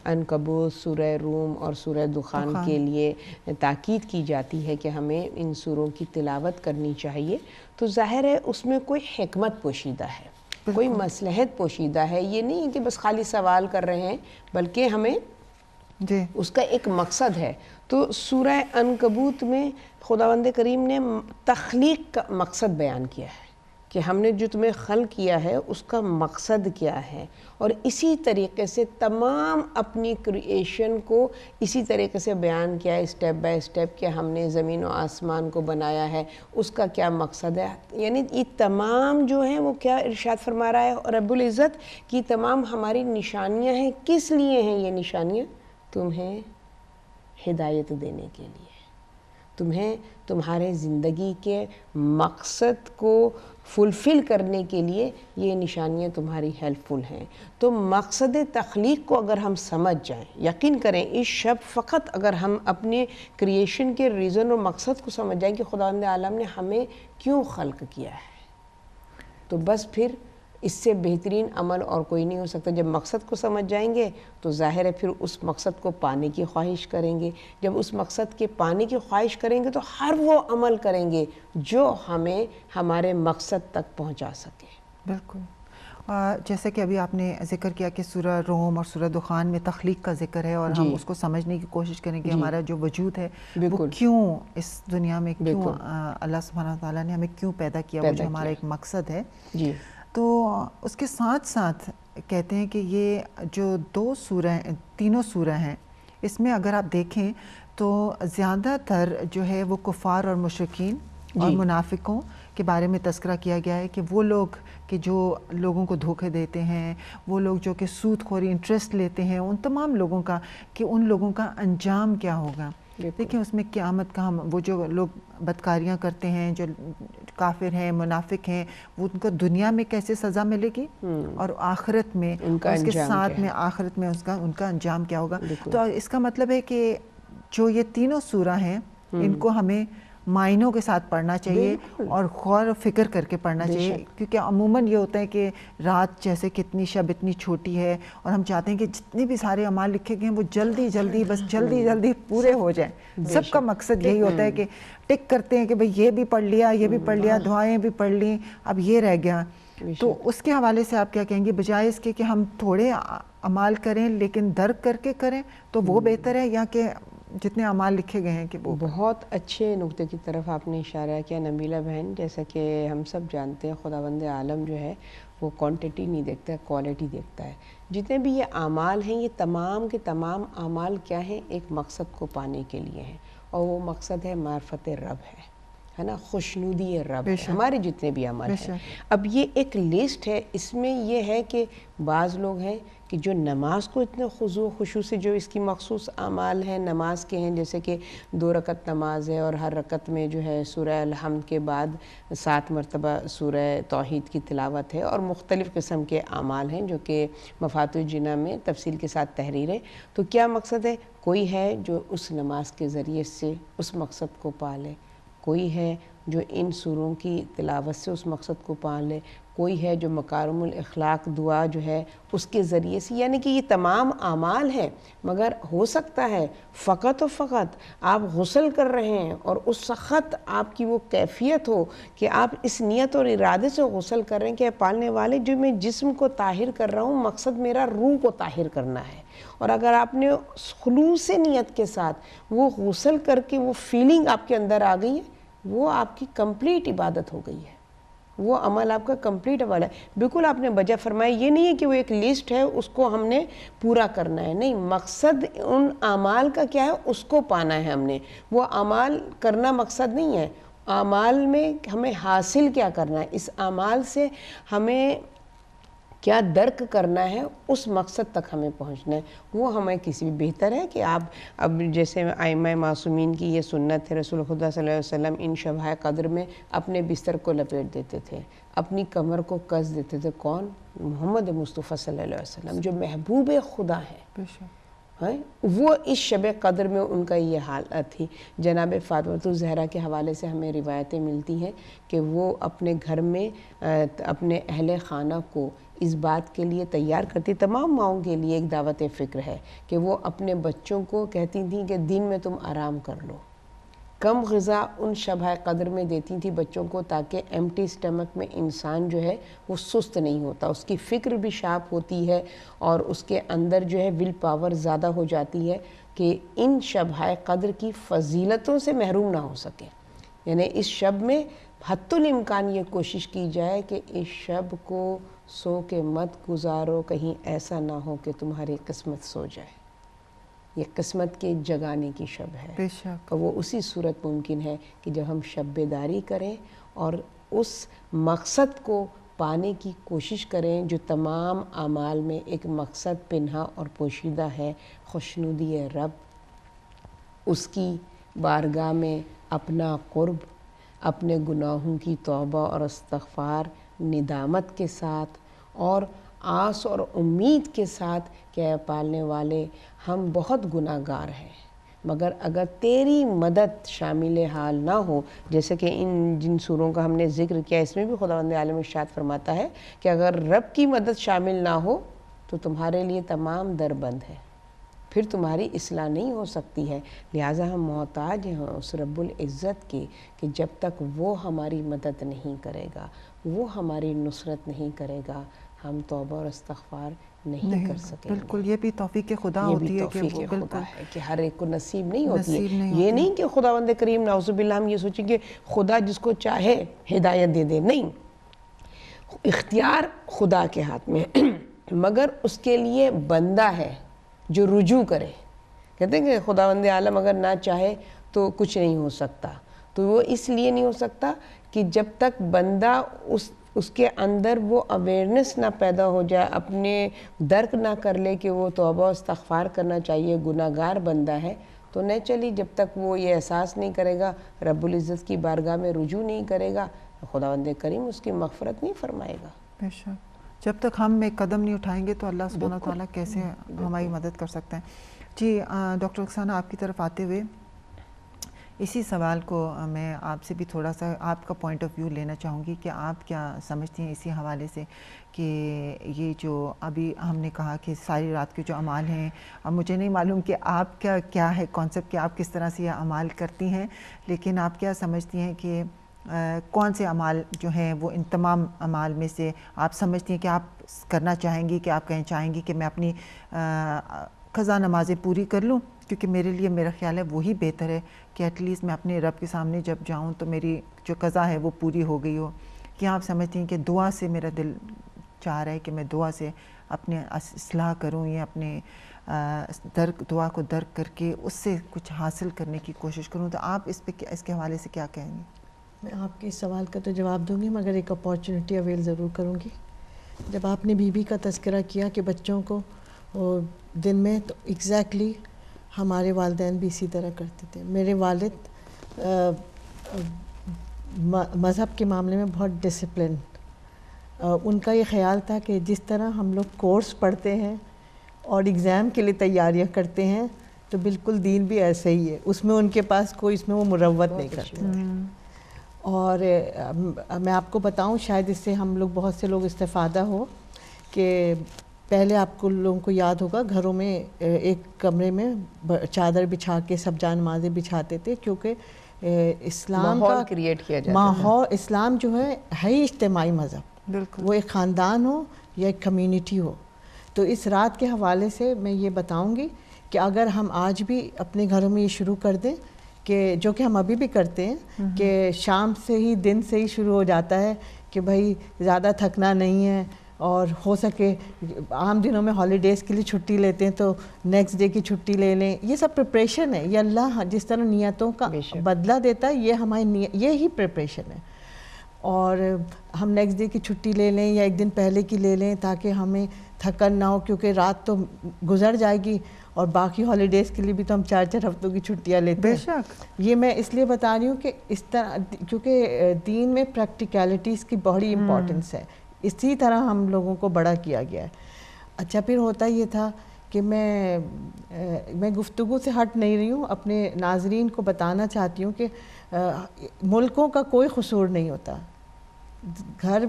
عنکبوت، سورہ روم اور سورہ دخان کے لیے تاکید کی جاتی ہے کہ ہمیں ان سوروں کی تلاوت کرنی چاہیے، تو ظاہر ہے اس میں کوئی حکمت پوشیدہ ہے، کوئی مصلحت پوشیدہ ہے. یہ نہیں کہ بس خالی سوال کر رہے ہیں، بلکہ ہمیں اس کا ایک مقصد ہے. تو سورہ عنکبوت میں خداوند کریم نے تخلیق کا مقصد بیان کیا ہے کہ ہم نے جو تمہیں خلق کیا ہے اس کا مقصد کیا ہے، اور اسی طریقے سے تمام اپنی کریشن کو اسی طریقے سے بیان کیا ہے اسٹیپ بائی اسٹیپ کہ ہم نے زمین و آسمان کو بنایا ہے، اس کا کیا مقصد ہے. یعنی یہ تمام جو ہیں وہ کیا ارشاد فرما رہا ہے، اور رب العزت کی تمام ہماری نشانیاں ہیں. کس لیے ہیں یہ نشانیاں؟ تمہیں ہدایت دینے کے لیے، تمہیں تمہارے زندگی کے مقصد کو فلفل کرنے کے لیے یہ نشانیاں تمہاری ہیلپ فل ہیں. تو مقصد تخلیق کو اگر ہم سمجھ جائیں، یقین کریں اس شب فقط اگر ہم اپنے کریشن کے ریزن اور مقصد کو سمجھ جائیں کہ خداوند عالم نے ہمیں کیوں خلق کیا ہے، تو بس پھر اس سے بہترین عمل اور کوئی نہیں ہو سکتا. جب مقصد کو سمجھ جائیں گے تو ظاہر ہے پھر اس مقصد کو پانے کی خواہش کریں گے. جب اس مقصد کے پانے کی خواہش کریں گے تو ہر وہ عمل کریں گے جو ہمیں ہمارے مقصد تک پہنچا سکے. بالکل. جیسے کہ ابھی آپ نے ذکر کیا کہ سورہ روم اور سورہ دخان میں تخلیق کا ذکر ہے، اور ہم اس کو سمجھنے کی کوشش کریں کہ ہمارا جو وجود ہے وہ کیوں اس دنیا میں، کیوں اللہ سبحانہ وتعالیٰ نے ہمیں کیوں پیدا کیا، وہ جو ہمارا ایک مقصد ہے. تو اس کے ساتھ ساتھ کہتے ہیں کہ یہ جو 2 سورہ، تینوں سورہ ہیں، اس میں اگر آپ دیکھیں تو زیادہ تر جو ہے وہ کفار اور مشرکین اور منافقوں کے بارے میں تذکرہ کیا گیا ہے کہ وہ لوگ کہ جو لوگوں کو دھوکے دیتے ہیں، وہ لوگ جو کہ سود خوری انٹرسٹ لیتے ہیں، ان تمام لوگوں کا کہ ان لوگوں کا انجام کیا ہوگا. دیکھیں اس میں قیامت کا وہ جو لوگ بدکاریاں کرتے ہیں، جو کافر ہیں، منافق ہیں، وہ ان کو دنیا میں کیسے سزا ملے گی اور آخرت میں اس کے ساتھ میں آخرت میں ان کا انجام کیا ہوگا. تو اس کا مطلب ہے کہ جو یہ تینوں سورہ ہیں ان کو ہمیں معنوں کے ساتھ پڑھنا چاہیے اور غور و فکر کر کے پڑھنا چاہیے، کیونکہ عموماً یہ ہوتا ہے کہ رات جیسے کتنی شب اتنی چھوٹی ہے اور ہم چاہتے ہیں کہ جتنے بھی سارے اعمال لکھے گئے ہیں وہ جلدی جلدی پورے ہو جائیں. سب کا مقصد یہی ہوتا ہے کہ ٹک کرتے ہیں کہ بھئی یہ بھی پڑھ لیا، یہ بھی پڑھ لیا، دعائیں بھی پڑھ لیں، اب یہ رہ گیا. تو اس کے حوالے سے آپ کیا کہیں گے، بجائے اس کے کہ ہم تھوڑے اعمال کریں لیکن درک کر کے کریں تو وہ بہتر ہے، یا کہ جتنے اعمال لکھے گئے ہیں کہ وہ بہت اچھے نقطے کی طرف آپ نے اشارہ کیا نبیلہ بہن. جیسا کہ ہم سب جانتے ہیں خداوند عالم جو ہے وہ کوانٹٹی نہیں دیکھتا ہے، کوالٹی دیکھتا ہے. جتنے بھی یہ اعمال ہیں یہ تمام کے تمام اعمال کیا ہیں؟ ایک مقصد کو پانے کے لیے ہیں، اور وہ مقصد ہے معرفت رب ہے نا، خوشنودی رب ہے. ہمارے جتنے بھی عمل ہیں، اب یہ ایک لسٹ ہے. اس میں یہ ہے کہ بعض لوگ ہیں کہ جو نماز کو اتنے خضوع خشوع سے جو اس کی مخصوص اعمال ہیں نماز کے ہیں، جیسے کہ 2 رکعت نماز ہے اور ہر رکعت میں جو ہے سورہ الحمد کے بعد 7 مرتبہ سورہ توحید کی تلاوت ہے، اور مختلف قسم کے اعمال ہیں جو کہ مفاتیح الجناح میں تفصیل کے ساتھ تحریر ہے. تو کیا مقصد ہے؟ کوئی ہے جو اس نماز کے ذریعے سے اس مقصد کو پا لے، کوئی ہے جو ان سوروں کی تلاوت سے اس مقصد کو پا لے، کوئی ہے جو مکارم الاخلاق دعا جو ہے اس کے ذریعے سے. یعنی کہ یہ تمام اعمال ہیں، مگر ہو سکتا ہے فقط و فقط آپ غسل کر رہے ہیں اور اس وقت آپ کی وہ کیفیت ہو کہ آپ اس نیت اور ارادے سے غسل کر رہے ہیں کہ پالنے والے جو میں جسم کو طاہر کر رہا ہوں، مقصد میرا روح کو طاہر کرنا ہے. اور اگر آپ نے خلوص نیت کے ساتھ وہ غسل کر کے وہ فیلنگ آپ کے اندر آ گئی ہے، وہ آپ کی کمپلیٹ عبادت ہو گئی ہے، وہ عمل آپ کا کمپلیٹ عمل ہے. بالکل آپ نے بجا فرمایا. یہ نہیں ہے کہ وہ ایک لسٹ ہے اس کو ہم نے پورا کرنا ہے، نہیں، مقصد ان اعمال کا کیا ہے اس کو پانا ہے. ہم نے وہ اعمال کرنا مقصد نہیں ہے. اعمال میں ہمیں حاصل کیا کرنا ہے، اس اعمال سے ہمیں کیا درک کرنا ہے، اس مقصد تک ہمیں پہنچنا ہے. وہ ہمیں کسی بھی بہتر ہے کہ آپ اب جیسے ائمہ معصومین کی یہ سنت ہے، رسول خدا صلی اللہ علیہ وسلم ان شبہ قدر میں اپنے بستر کو لپیٹ دیتے تھے، اپنی کمر کو کس دیتے تھے. کون؟ محمد مصطفیٰ صلی اللہ علیہ وسلم جو محبوب خدا ہے. وہ اس شب قدر میں ان کا یہ حالت تھی. جناب فاطمہ الزہرا کے حوالے سے ہمیں روایتیں ملتی ہیں کہ وہ اپنے گھر میں اپنے اہل خانہ کو اس بات کے لیے تیار کرتی، تمام ماؤں کے لیے ایک دعوت فکر ہے کہ وہ اپنے بچوں کو کہتی تھیں کہ دن میں تم آرام کر لو. کم غذا ان شبہ قدر میں دیتی تھی بچوں کو تاکہ ایمٹی سٹمک میں انسان جو ہے وہ سست نہیں ہوتا، اس کی فکر بھی شارپ ہوتی ہے اور اس کے اندر جو ہے ول پاور زیادہ ہو جاتی ہے کہ ان شبہ قدر کی فضیلتوں سے محروم نہ ہو سکے. یعنی اس شب میں حتی الامکان یہ کوشش کی جائے کہ اس شب کو سو کے مت گزارو، کہیں ایسا نہ ہو کہ تمہاری قسمت سو جائے. یہ قسمت کے جگانے کی شب ہے. بے شک. اور وہ اسی صورت ممکن ہے کہ جب ہم شب بیداری کریں اور اس مقصد کو پانے کی کوشش کریں جو تمام اعمال میں ایک مقصد پنہا اور پوشیدہ ہے، خوشنودی رب، اس کی بارگاہ میں اپنا قرب، اپنے گناہوں کی توبہ اور استغفار ندامت کے ساتھ اور آس اور امید کے ساتھ کہ اے پالنے والے ہم بہت گناہ گار ہیں، مگر اگر تیری مدد شامل حال نہ ہو، جیسے کہ ان جن سوروں کا ہم نے ذکر کیا اس میں بھی خداوند عالم ارشاد فرماتا ہے کہ اگر رب کی مدد شامل نہ ہو تو تمہارے لیے تمام در بند ہے، پھر تمہاری اصلاح نہیں ہو سکتی ہے. لہٰذا ہم محتاج ہیں اس رب العزت کی کہ جب تک وہ ہماری مدد نہیں کرے گا، وہ ہماری نصرت نہیں کرے گا، ہم توبہ اور استغفار نہیں کر سکیں. بالکل، یہ بھی توفیق خدا ہوتی ہے کہ وہ خدا ہے کہ ہر ایک کو نصیب نہیں ہوتی ہے. یہ نہیں کہ خداوند کریم نعوذ باللہ ہم یہ سوچیں کہ خدا جس کو چاہے ہدایت دے دے، نہیں، اختیار خدا کے ہاتھ میں مگر اس کے لیے بندہ ہے جو رجوع کرے. کہتے ہیں کہ خداوند عالم اگر نہ چاہے تو کچھ نہیں ہو سکتا. تو وہ اس لیے نہیں ہو سکتا کہ جب تک بندہ اس کے اندر وہ اویئرنس نہ پیدا ہو جائے، اپنے درک نہ کر لے کہ وہ توبہ و استغفار کرنا چاہیے، گناہ گار بندہ ہے، تو نیچرلی جب تک وہ یہ احساس نہیں کرے گا، رب العزت کی بارگاہ میں رجوع نہیں کرے گا، خداوند کریم اس کی مغفرت نہیں فرمائے گا. بے شک. جب تک ہم ایک قدم نہیں اٹھائیں گے تو اللہ سبحانہ وتعالیٰ کیسے ہماری مدد کر سکتے ہیں. جی ڈاکٹر رخسانہ آپ کی طرف آتے ہوئے اسی سوال کو میں آپ سے بھی تھوڑا سا آپ کا پوائنٹ آف ویو لینا چاہوں گی کہ آپ کیا سمجھتی ہیں اسی حوالے سے کہ یہ جو ابھی ہم نے کہا کہ ساری رات کے جو اعمال ہیں، اب مجھے نہیں معلوم کہ آپ کا کیا ہے کانسیپٹ کہ آپ کس طرح سے یہ اعمال کرتی ہیں، لیکن آپ کیا سمجھتی ہیں کہ کون سے اعمال جو ہیں وہ ان تمام اعمال میں سے آپ سمجھتی ہیں کہ آپ کرنا چاہیں گی، کہ آپ کہیں چاہیں گی کہ میں اپنی قضا نمازیں پوری کر لوں کیونکہ میرے لیے میرا خیال ہے وہی بہتر ہے کہ ایٹ لیسٹ میں اپنے رب کے سامنے جب جاؤں تو میری جو قضا ہے وہ پوری ہو گئی ہو. کہ آپ سمجھتی ہیں کہ دعا سے میرا دل چاہ رہا ہے کہ میں دعا سے اپنے اصلاح کروں یا اپنے دعا کو درک کر کے اس سے کچھ حاصل کرنے کی کوشش کروں. تو آپ اس کے حوالے سے کیا کہیں گے؟ میں آپ کے اس سوال کا تو جواب دوں گی مگر ایک اپارچونٹی اویل ضرور کروں گی. جب آپ نے بیوی کا تذکرہ کیا کہ بچوں کو دن میں، تو ایگزیکٹلی ہمارے والدین بھی اسی طرح کرتے تھے. میرے والد مذہب کے معاملے میں بہت ڈسپلن. ان کا یہ خیال تھا کہ جس طرح ہم لوگ کورس پڑھتے ہیں اور ایگزام کے لیے تیاریاں کرتے ہیں تو بالکل دین بھی ایسے ہی ہے. اس میں ان کے پاس کوئی اس میں وہ مروت نہیں کرتے. اور میں آپ کو بتاؤں، شاید اس سے ہم لوگ بہت سے لوگ استفادہ ہو، کہ پہلے آپ کو لوگوں کو یاد ہوگا گھروں میں ایک کمرے میں چادر بچھا کے سب جانمازیں بچھاتے تھے، کیونکہ اسلام کا ماحول کریٹ کیا جاتا ہے. ماحول، اسلام جو ہے ہی اجتماعی مذہب، بالکل وہ ایک خاندان ہو یا ایک کمیونٹی ہو. تو اس رات کے حوالے سے میں یہ بتاؤں گی کہ اگر ہم آج بھی اپنے گھروں میں یہ شروع کر دیں، کہ جو کہ ہم ابھی بھی کرتے ہیں، کہ شام سے ہی دن سے ہی شروع ہو جاتا ہے کہ بھائی زیادہ تھکنا نہیں ہے، اور ہو سکے عام دنوں میں ہالیڈیز کے لیے چھٹی لیتے ہیں تو نیکسٹ ڈے کی چھٹی لے لیں. یہ سب پریپریشن ہے. یہ اللہ جس طرح نیتوں کا بدلہ دیتا ہے، یہ ہماری یہی پریپریشن ہے. اور ہم نیکسٹ ڈے کی چھٹی لے لیں یا ایک دن پہلے کی لے لیں تاکہ ہمیں تھکن نہ ہو، کیونکہ رات تو گزر جائے گی اور باقی ہالیڈیز کے لیے بھی تو ہم 4 ہفتوں کی چھٹیاں لیتے ہیں. بے شک. یہ میں اس لیے بتا رہی ہوں کہ اس طرح، کیونکہ دین میں پریکٹیکلٹیز کی بڑی امپورٹنس ہے. اسی طرح ہم لوگوں کو بڑا کیا گیا ہے. اچھا، پھر ہوتا یہ تھا کہ میں گفتگو سے ہٹ نہیں رہی ہوں، اپنے ناظرین کو بتانا چاہتی ہوں کہ ملکوں کا کوئی قصور نہیں ہوتا.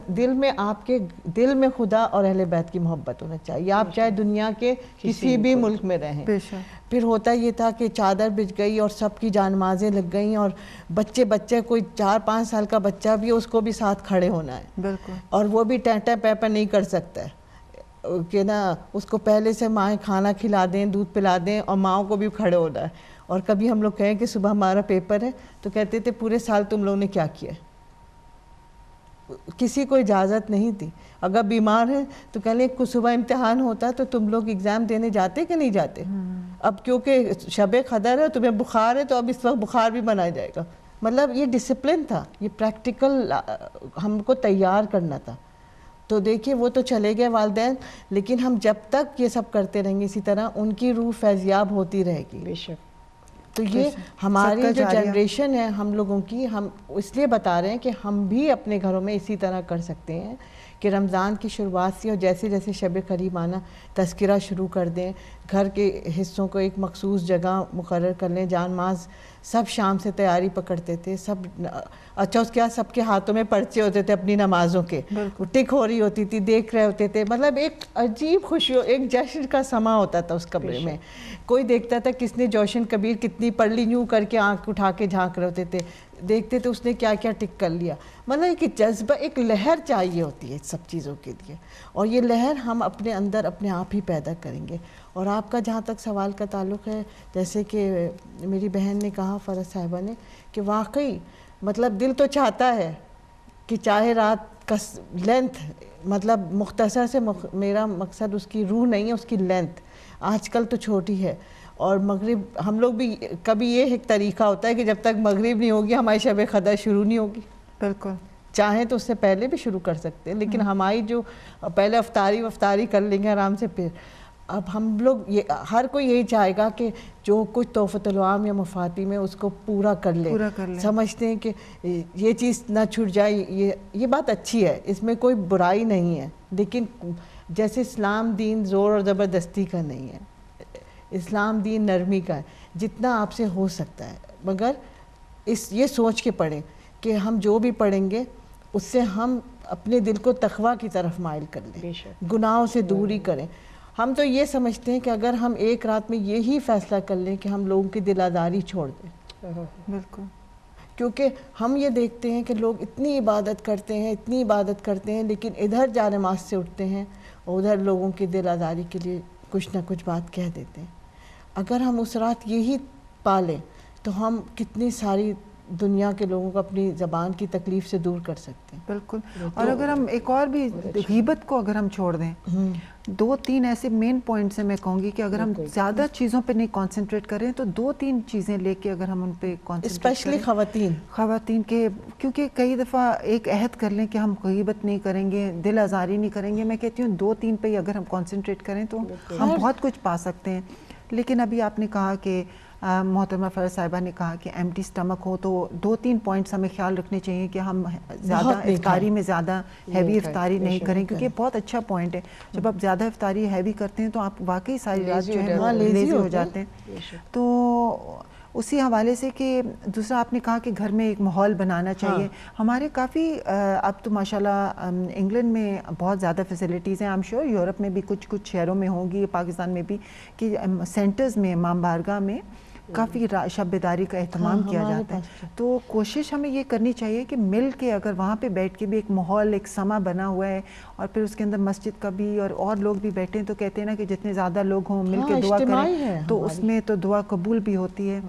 دل میں آپ کے دل میں خدا اور اہل بیت کی محبت ہونا چاہیے، آپ چاہے دنیا کے کسی بھی ملک میں رہیں. پھر ہوتا یہ تھا کہ چادر بچھ گئی اور سب کی جانمازیں لگ گئیں، اور بچے کوئی 4-5 سال کا بچہ بھی اس کو بھی ساتھ کھڑے ہونا ہے. بالکل. اور وہ بھی ٹینٹا پیپر نہیں کر سکتا ہے کہ نا، اس کو پہلے سے مائیں کھانا کھلا دیں، دودھ پلا دیں، اور ماؤں کو بھی کھڑے ہونا ہے. اور کبھی ہم لوگ کہیں کہ صبح ہمارا پیپر ہے تو کہتے تھے پورے سال تم لوگوں نے کیا کیا ہے. کسی کو اجازت نہیں تھی. اگر بیمار ہے تو کہہ لیں کہ صبح امتحان ہوتا ہے تو تم لوگ ایگزام دینے جاتے کہ نہیں جاتے. اب کیونکہ شب قدر ہے، تمہیں بخار ہے، تو اب اس وقت بخار بھی منایا جائے گا. مطلب یہ ڈسپلن تھا، یہ پریکٹیکل ہم کو تیار کرنا تھا. تو دیکھیے وہ تو چلے گئے والدین، لیکن ہم جب تک یہ سب کرتے رہیں گے اسی طرح ان کی روح فیضیاب ہوتی رہے گی. بے شک. تو یہ ہماری جو جنریشن ہے ہم لوگوں کی، ہم اس لیے بتا رہے ہیں کہ ہم بھی اپنے گھروں میں اسی طرح کر سکتے ہیں کہ رمضان کی شروعات سے اور جیسے جیسے شب قریب آنا تذکرہ شروع کر دیں. گھر کے حصوں کو ایک مخصوص جگہ مقرر کر لیں. جانماز سب شام سے تیاری پکڑتے تھے سب. اچھا، اس کے بعد سب کے ہاتھوں میں پرچے ہوتے تھے اپنی نمازوں کے، ٹک ہو رہی ہوتی تھی، دیکھ رہے ہوتے تھے. مطلب ایک عجیب خوشی، ایک جشن کا سما ہوتا تھا اس کمرے میں. کوئی دیکھتا تھا کس نے جوشن کبیر کتنی پڑھ لی، یوں کر کے آنکھ اٹھا کے جھانک رہے ہوتے تھے، دیکھتے تھے اس نے کیا کیا ٹک کر لیا. مطلب ایک جذبہ، ایک لہر چاہیے ہوتی ہے سب چیزوں کے لیے، اور یہ لہر ہم اپنے اندر اپنے آپ ہی پیدا کریں گے. اور آپ کا جہاں تک سوال کا تعلق ہے، جیسے کہ میری بہن نے کہا، فرض صاحبہ نے، کہ واقعی مطلب دل تو چاہتا ہے کہ چاہے رات کا لینتھ، مطلب مختصر سے میرا مقصد اس کی روح نہیں ہے، اس کی لینتھ آج کل تو چھوٹی ہے. اور مغرب ہم لوگ بھی کبھی یہ ایک طریقہ ہوتا ہے کہ جب تک مغرب نہیں ہوگی ہماری شب قدر شروع نہیں ہوگی. بالکل. چاہیں تو اس سے پہلے بھی شروع کر سکتے ہیں، لیکن ہماری جو پہلے افطاری کر لیں گے آرام سے. پھر اب ہم لوگ ہر کوئی یہی چاہے گا کہ جو کچھ تحفۃ العام یا مفاتی میں اس کو پورا کر لے. سمجھتے ہیں کہ یہ چیز نہ چھوٹ جائے. یہ بات اچھی ہے، اس میں کوئی برائی نہیں ہے، لیکن جیسے اسلام دین زور اور زبردستی کا نہیں ہے، اسلام دین نرمی کا ہے. جتنا آپ سے ہو سکتا ہے، مگر یہ سوچ کے پڑھیں کہ ہم جو بھی پڑھیں گے اس سے ہم اپنے دل کو تقویٰ کی طرف مائل کر لیں، گناہوں سے دوری کریں. ہم تو یہ سمجھتے ہیں کہ اگر ہم ایک رات میں یہی فیصلہ کر لیں کہ ہم لوگوں کی دل آزاری چھوڑ دیں. بالکل. کیونکہ ہم یہ دیکھتے ہیں کہ لوگ اتنی عبادت کرتے ہیں لیکن ادھر جا نماز سے اٹھتے ہیں اور ادھر لوگوں کی دل آزاری کے لیے کچھ نہ کچھ بات کہہ دیتے ہیں. اگر ہم اس رات یہی پالیں تو ہم کتنی ساری دنیا کے لوگوں کو اپنی زبان کی تکلیف سے دور کر سکتے ہیں. بالکل. اور اگر ہم ایک اور بھی غیبت کو اگر ہم چھوڑ دیں, 2-3 ایسے مین پوائنٹس ہیں میں کہوں گی کہ اگر ہم زیادہ چیزوں پہ نہیں کانسنٹریٹ کریں تو 2-3 چیزیں لے کے اگر ہم ان پہ کانسنٹریٹ اسپیشلی خواتین کے, کیونکہ کئی دفعہ ایک عہد کر لیں کہ ہم غیبت نہیں کریں گے, دل آزاری نہیں کریں گے. میں کہتی ہوں 2-3 پہ اگر ہم کانسنٹریٹ کریں تو ہم بہت کچھ پا سکتے ہیں. لیکن ابھی آپ نے کہا کہ محترمہ فرح صاحبہ نے کہا کہ ایمٹی سٹمک ہو, تو 2-3 پوائنٹس ہمیں خیال رکھنے چاہیے کہ ہم زیادہ افطاری میں زیادہ ہیوی افطاری نہیں کریں, کیونکہ بہت اچھا پوائنٹ ہے. جب آپ زیادہ افطاری ہیوی کرتے ہیں تو آپ واقعی ساری رات جو ہے لیزی ہو جاتے ہیں. تو اسی حوالے سے کہ دوسرا آپ نے کہا کہ گھر میں ایک ماحول بنانا چاہیے. ہمارے کافی اب تو ماشاءاللہ انگلینڈ میں بہت زیادہ فیسلٹیز ہیں, آئی ایم شیور یورپ میں بھی کچھ شہروں میں ہوں گی, پاکستان میں بھی, کہ سینٹرز میں امام بارگاہ میں کافی شب بیداری کا اہتمام کیا جاتا ہے. تو کوشش ہمیں یہ کرنی چاہیے کہ مل کے اگر وہاں پہ بیٹھ کے بھی ایک ماحول, ایک سما بنا ہوا ہے, اور پھر اس کے اندر مسجد کا بھی اور لوگ بھی بیٹھے ہیں, تو کہتے ہیں نا کہ جتنے زیادہ لوگ ہوں مل کے دعا کریں تو اس میں تو دعا قبول بھی ہوتی ہے.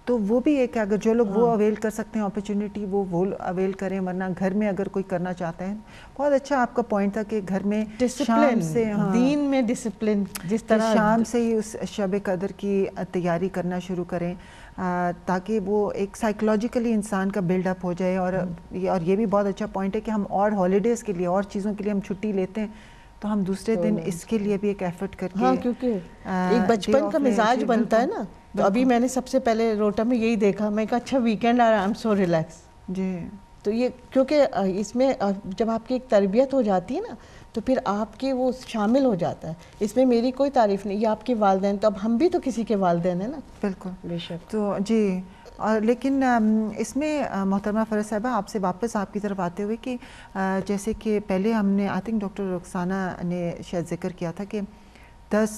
تو وہ بھی ایک اگر جو لوگ وہ اویل کر سکتے ہیں اپرچونٹی وہ اویل کریں, ورنہ گھر میں اگر کوئی کرنا چاہتا ہے. بہت اچھا آپ کا پوائنٹ تھا کہ گھر میں شام سے, دین میں ڈسپلن, جس طرح شام سے ہی اس شب قدر کی تیاری کرنا شروع کریں, تاکہ وہ ایک سائیکولوجیکلی انسان کا بلڈ اپ ہو جائے. اور یہ بھی بہت اچھا پوائنٹ ہے کہ ہم اور ہالیڈیز کے لیے اور چیزوں کے لیے ہم چھٹی لیتے ہیں, تو ہم دوسرے دن اس کے لیے بھی ایک ایفرٹ کر کے, کیونکہ ایک بچپن کا مزاج بنتا ہے نا. تو ابھی میں نے سب سے پہلے روٹا میں یہی دیکھا, میں کہا اچھا ویکینڈ آ رہا, آئی ایم سو ریلیکس. جی. تو یہ کیونکہ اس میں جب آپ کی ایک تربیت ہو جاتی ہے نا, تو پھر آپ کے وہ شامل ہو جاتا ہے. اس میں میری کوئی تعریف نہیں, یہ آپ کے والدین, تو اب ہم بھی تو کسی کے والدین ہیں نا. بالکل بے شک. تو جی, اور لیکن اس میں محترمہ فرح صاحبہ آپ سے واپس آپ کی طرف آتے ہوئے کہ جیسے کہ پہلے ہم نے آئی تھنک ڈاکٹر رخسانہ نے شاید ذکر کیا تھا کہ 10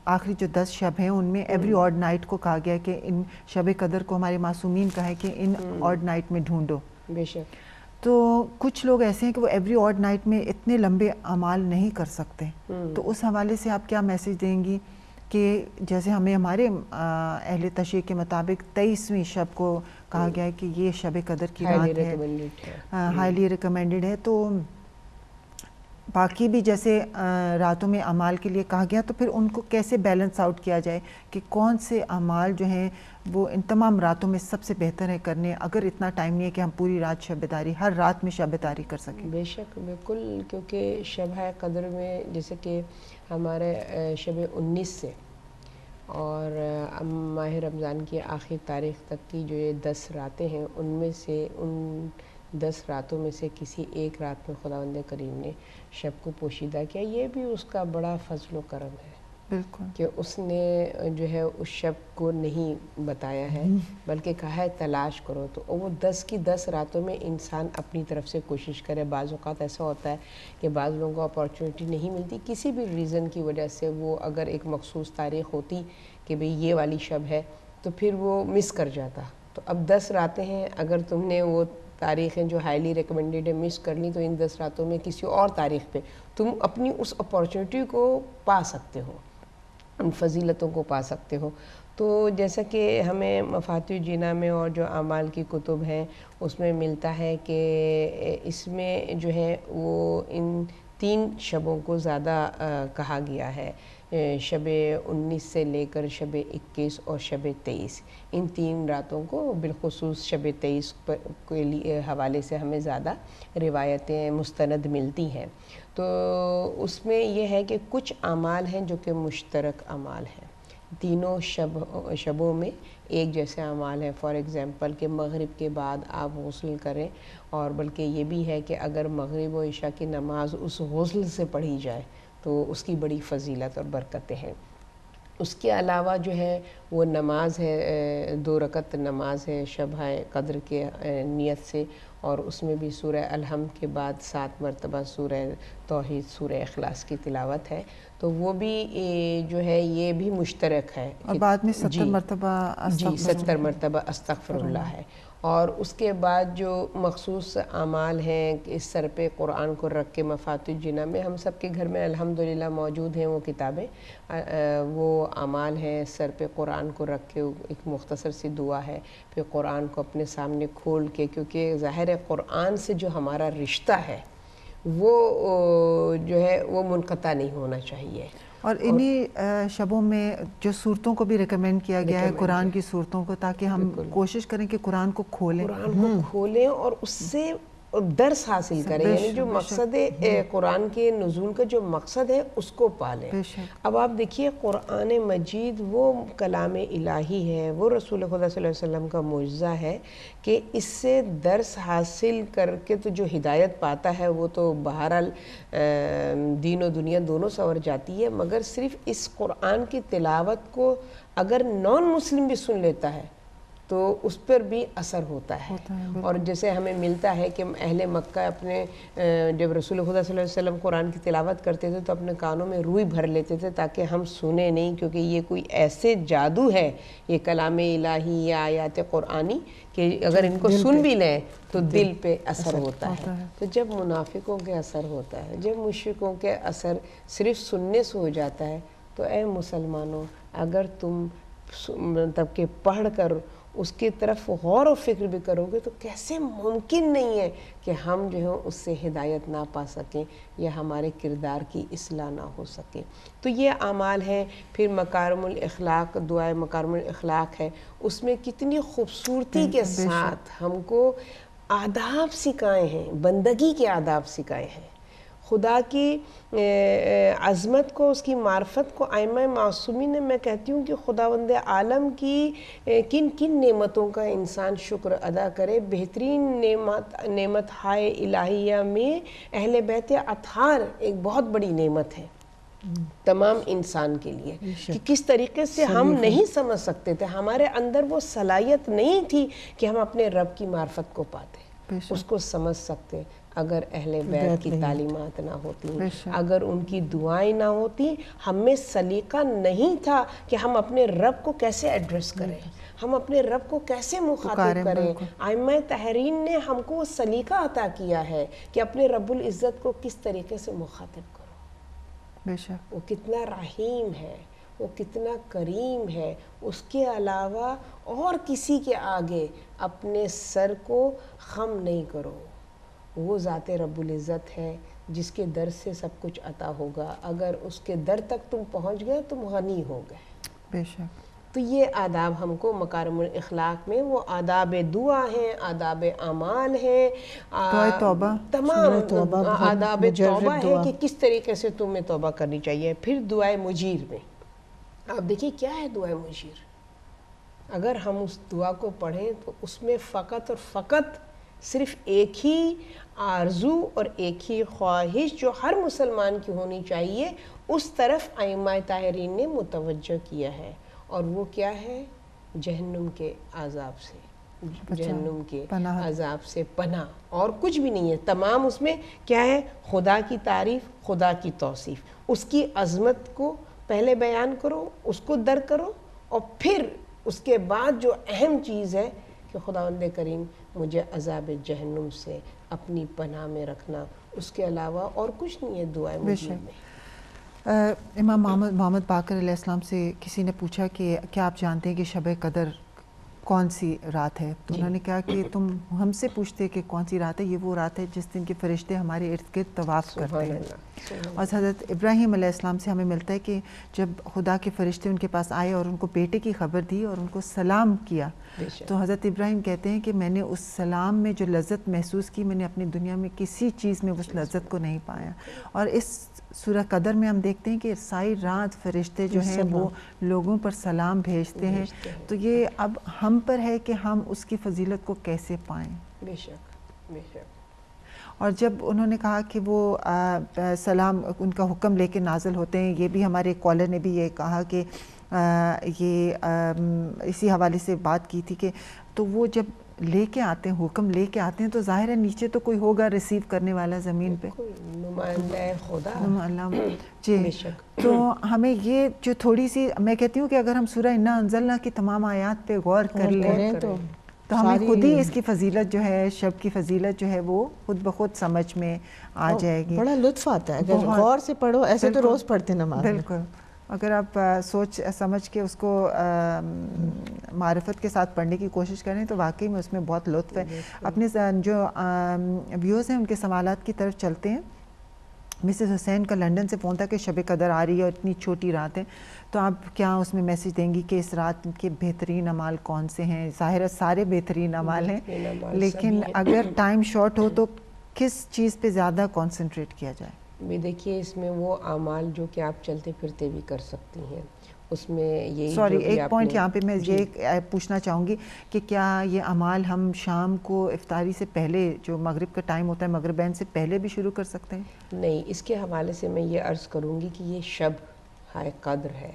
آخری جو 10 شب ہیں ان میں ایوری آڈ نائٹ کو کہا گیا کہ ان شب قدر کو ہمارے معصومین کا ہے کہ ان آڈ نائٹ میں ڈھونڈو. بے شک. تو کچھ لوگ ایسے ہیں کہ وہ ایوری آڈ نائٹ میں اتنے لمبے اعمال نہیں کر سکتے, تو اس حوالے سے آپ کیا میسیج دیں گی کہ جیسے ہمیں ہمارے اہل تشریع کے مطابق 23ویں شب کو کہا گیا ہے کہ یہ شب قدر کی رات ہے, ہائیلی ریکمینڈڈ ہے, تو باقی بھی جیسے راتوں میں اعمال کے لیے کہا گیا, تو پھر ان کو کیسے بیلنس آؤٹ کیا جائے کہ کون سے اعمال جو ہیں وہ ان تمام راتوں میں سب سے بہتر ہے کرنے, اگر اتنا ٹائم نہیں ہے کہ ہم پوری رات شب بیداری, ہر رات میں شب بیداری کر سکیں. بے شک, بالکل. کیونکہ شب قدر میں جیسے کہ ہمارے شب 19 سے اور ماہ رمضان کی آخری تاریخ تک کی جو یہ 10 راتیں ہیں, ان میں سے ان 10 راتوں میں سے کسی ایک رات میں خداوند کریم نے شب کو پوشیدہ کیا. یہ بھی اس کا بڑا فضل و کرم ہے. بالکل. کہ اس نے جو ہے اس شب کو نہیں بتایا ہے بلکہ کہا ہے تلاش کرو. تو وہ 10 کی 10 راتوں میں انسان اپنی طرف سے کوشش کرے. بعض اوقات ایسا ہوتا ہے کہ بعض لوگوں کو اپارچونیٹی نہیں ملتی کسی بھی ریزن کی وجہ سے, وہ اگر ایک مخصوص تاریخ ہوتی کہ بھئی یہ والی شب ہے تو پھر وہ مس کر جاتا. تو اب 10 راتیں ہیں, اگر تم نے وہ تاریخیں جو ہائیلی ریکمینڈڈ ہے مس کر لی, تو ان 10 راتوں میں کسی اور تاریخ پہ تم اپنی اس اپارچونیٹی کو پا سکتے ہو, ان فضیلتوں کو پا سکتے ہو. تو جیسا کہ ہمیں مفاتیح الجناح میں اور جو اعمال کی کتب ہیں اس میں ملتا ہے کہ اس میں جو ہے وہ ان 3 شبوں کو زیادہ کہا گیا ہے, شب 19 سے لے کر شب 21 اور شب 23. ان 3 راتوں کو بالخصوص شب 23 کے لیے حوالے سے ہمیں زیادہ روایتیں مستند ملتی ہیں. تو اس میں یہ ہے کہ کچھ اعمال ہیں جو کہ مشترک اعمال ہیں تینوں شبوں میں, ایک جیسے اعمال ہیں. فار ایگزامپل کہ مغرب کے بعد آپ غسل کریں, اور بلکہ یہ بھی ہے کہ اگر مغرب و عشاء کی نماز اس غسل سے پڑھی جائے تو اس کی بڑی فضیلت اور برکتیں ہیں. اس کے علاوہ جو ہے وہ نماز ہے, 2 رکعت نماز ہے شب قدر کے نیت سے, اور اس میں بھی سورہ الحمد کے بعد 7 مرتبہ سورہ توحید, سورہ اخلاص کی تلاوت ہے. تو وہ بھی جو ہے یہ بھی مشترک ہے, اور بعد میں 70 مرتبہ 70 مرتبہ استغفر اللہ ہے. اور اس کے بعد جو مخصوص اعمال ہیں اس سر پہ قرآن کو رکھ کے مفاتیح الجنان میں ہم سب کے گھر میں الحمدللہ موجود ہیں وہ کتابیں، وہ اعمال ہیں سر پہ قرآن کو رکھ کے ایک مختصر سی دعا ہے، پھر قرآن کو اپنے سامنے کھول کے، کیونکہ ظاہر ہے قرآن سے جو ہمارا رشتہ ہے وہ جو ہے وہ منقطع نہیں ہونا چاہیے. اور انہی شبوں میں جو صورتوں کو بھی ریکمینڈ کیا گیا ہے، قرآن کی صورتوں کو، تاکہ ہم کوشش کریں کہ قرآن کو کھولیں اور اس سے درس حاصل کریں، یعنی جو مقصد قرآن کے نزول کا جو مقصد ہے اس کو پالیں. اب آپ دیکھیے قرآن مجید وہ کلام الہی ہے، وہ رسول خدا صلی اللہ علیہ وسلم کا معجزہ ہے کہ اس سے درس حاصل کر کے تو جو ہدایت پاتا ہے وہ تو بہرحال دین و دنیا دونوں سنور جاتی ہے، مگر صرف اس قرآن کی تلاوت کو اگر نان مسلم بھی سن لیتا ہے تو اس پر بھی اثر ہوتا ہے. اور جیسے ہمیں ملتا ہے کہ اہل مکہ اپنے جب رسول خدا صلی اللہ علیہ وسلم قرآن کی تلاوت کرتے تھے تو اپنے کانوں میں روئی بھر لیتے تھے تاکہ ہم سنیں نہیں، کیونکہ یہ کوئی ایسے جادو ہے یہ کلام الہی یا آیات قرآنی کہ اگر ان کو سن بھی لیں تو دل پہ اثر ہوتا ہے. تو جب منافقوں کے اثر ہوتا ہے، جب مشرکوں کے اثر صرف سننے سے ہو جاتا ہے، تو اے مسلمانوں اگر تم مطلب کہ پڑھ کر اس کی طرف غور و فکر بھی کرو گے تو کیسے ممکن نہیں ہے کہ ہم جو ہے اس سے ہدایت نہ پا سکیں یا ہمارے کردار کی اصلاح نہ ہو سکے. تو یہ اعمال ہیں. پھر مکارم الاخلاق، دعائے مکارم الاخلاق ہے، اس میں کتنی خوبصورتی کے ساتھ ہم کو آداب سکھائے ہیں، بندگی کے آداب سکھائے ہیں، خدا کی عظمت کو، اس کی معرفت کو. ائمہ معصومین نے، میں کہتی ہوں کہ خداوند عالم کی کن کن نعمتوں کا انسان شکر ادا کرے. بہترین نعمت ہائے الہیہ میں اہل بیت اطہار ایک بہت بڑی نعمت ہے تمام انسان کے لیے، کہ کس طریقے سے ہم نہیں سمجھ سکتے تھے، ہمارے اندر وہ صلاحیت نہیں تھی کہ ہم اپنے رب کی معرفت کو پاتے، اس کو سمجھ سکتے. اگر اہل بیت کی تعلیمات نہ ہوتی، اگر ان کی دعائیں نہ ہوتی، ہم میں سلیقہ نہیں تھا کہ ہم اپنے رب کو کیسے ایڈریس کریں، ہم اپنے رب کو کیسے مخاطب کریں. ائمہ تحرین نے ہم کو وہ سلیقہ عطا کیا ہے کہ اپنے رب العزت کو کس طریقے سے مخاطب کرو. وہ کتنا رحیم ہے، وہ کتنا کریم ہے. اس کے علاوہ اور کسی کے آگے اپنے سر کو خم نہیں کرو. وہ ذات رب العزت ہے جس کے در سے سب کچھ عطا ہوگا. اگر اس کے در تک تم پہنچ گئے تم غنی ہو گئے. بے شک. تو یہ آداب ہم کو مکارم الاخلاق میں، وہ آداب دعا ہیں، آداب اعمال ہیں، تمام آداب توبہ ہے کہ کس طریقے سے تمہیں توبہ کرنی چاہیے. پھر دعائے مجیر میں آپ دیکھیے کیا ہے دعائے مجیر. اگر ہم اس دعا کو پڑھیں تو اس میں فقط اور فقط صرف ایک ہی آرزو اور ایک ہی خواہش جو ہر مسلمان کی ہونی چاہیے اس طرف ائمہ طاہرین نے متوجہ کیا ہے، اور وہ کیا ہے؟ جہنم کے عذاب سے، جہنم کے عذاب سے پناہ، اور کچھ بھی نہیں ہے. تمام اس میں کیا ہے؟ خدا کی تعریف، خدا کی توصیف، اس کی عظمت کو پہلے بیان کرو، اس کو درک کرو، اور پھر اس کے بعد جو اہم چیز ہے کہ خداوند کریم مجھے عذاب جہنم سے اپنی پناہ میں رکھنا. اس کے علاوہ اور کچھ نہیں ہے دعائیں مجید میں. امام محمد باقر علیہ السلام سے کسی نے پوچھا کہ کیا آپ جانتے ہیں کہ شب قدر کون سی رات ہے؟ تو انہوں نے کہا کہ تم ہم سے پوچھتے کہ کون سی رات ہے، یہ وہ رات ہے جس دن کے فرشتے ہمارے ارد گرد طواف کرتے ہیں. اور حضرت ابراہیم علیہ السلام سے ہمیں ملتا ہے کہ جب خدا کے فرشتے ان کے پاس آئے اور ان کو بیٹے کی خبر دی اور ان کو سلام کیا، تو حضرت ابراہیم کہتے ہیں کہ میں نے اس سلام میں جو لذت محسوس کی میں نے اپنی دنیا میں کسی چیز میں اس لذت کو نہیں پایا. اور اس سورہ قدر میں ہم دیکھتے ہیں کہ ساری رات فرشتے جو ہیں وہ لوگوں پر سلام بھیجتے ہیں. تو یہ اب ہم پر ہے کہ ہم اس کی فضیلت کو کیسے پائیں. بے شک بے شک. اور جب انہوں نے کہا کہ وہ سلام ان کا حکم لے کے نازل ہوتے ہیں، یہ بھی ہمارے کالر نے بھی یہ کہا کہ یہ اسی حوالے سے بات کی تھی کہ تو وہ جب لے کے آتے ہیں، حکم لے کے آتے ہیں، تو ظاہر ہے نیچے تو کوئی ہوگا ریسیو کرنے والا زمین پہ، نمائندہ خدا. جی. تو ہمیں یہ جو تھوڑی سی، میں کہتی ہوں کہ اگر ہم سورہ انا انزلنا کی تمام آیات پہ غور کر لیں تو ہمیں خود ہی اس کی فضیلت جو ہے، شب کی فضیلت جو ہے وہ خود بخود سمجھ میں آ جائے گی. بڑا لطف آتا ہے اگر غور سے پڑھو. ایسے تو روز پڑھتے نماز. بالکل، اگر آپ سوچ سمجھ کے اس کو معرفت کے ساتھ پڑھنے کی کوشش کریں تو واقعی میں اس میں بہت لطف ہے. اپنے جو ویوز ہیں ان کے سوالات کی طرف چلتے ہیں. مسز حسین کا لنڈن سے فون تھا کہ شب قدر آ رہی ہے اور اتنی چھوٹی رات ہے، تو آپ کیا اس میں میسج دیں گی کہ اس رات کے بہترین اعمال کون سے ہیں؟ ظاہر ہے سارے بہترین اعمال ہیں، لیکن اگر ٹائم شارٹ ہو تو کس چیز پہ زیادہ کانسنٹریٹ کیا جائے؟ بھی دیکھیے اس میں وہ اعمال جو کہ آپ چلتے پھرتے بھی کر سکتی ہیں، اس میں یہی سوری ایک پوائنٹ یہاں پہ میں یہ پوچھنا چاہوں گی کہ کیا یہ اعمال ہم شام کو افطاری سے پہلے جو مغرب کا ٹائم ہوتا ہے مغربین سے پہلے بھی شروع کر سکتے ہیں؟ نہیں، اس کے حوالے سے میں یہ عرض کروں گی کہ یہ شب ہائے قدر ہے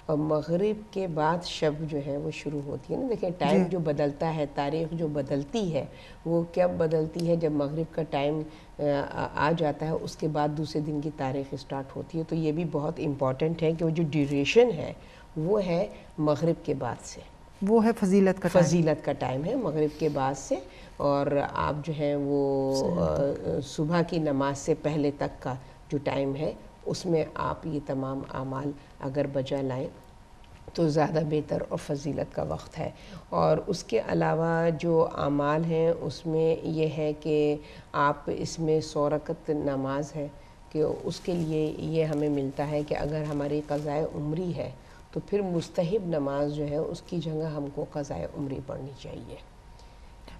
اور مغرب کے بعد شب جو ہے وہ شروع ہوتی ہے نا. دیکھیں ٹائم جو بدلتا ہے، تاریخ جو بدلتی ہے وہ کب بدلتی ہے؟ جب مغرب کا ٹائم آ جاتا ہے اس کے بعد دوسرے دن کی تاریخ اسٹارٹ ہوتی ہے. تو یہ بھی بہت امپورٹنٹ ہے کہ وہ جو ڈیوریشن ہے وہ ہے مغرب کے بعد سے، وہ ہے فضیلت کا ٹائم. فضیلت کا ٹائم ہے مغرب کے بعد سے، اور آپ جو ہیں وہ صبح کی نماز سے پہلے تک کا جو ٹائم ہے اس میں آپ یہ تمام اعمال اگر بجا لائیں تو زیادہ بہتر اور فضیلت کا وقت ہے. اور اس کے علاوہ جو اعمال ہیں اس میں یہ ہے کہ آپ اس میں 100 رکعت نماز ہے کہ اس کے لیے یہ ہمیں ملتا ہے کہ اگر ہماری قضائے عمری ہے تو پھر مستحب نماز جو ہے اس کی جگہ ہم کو قضائے عمری پڑھنی چاہیے.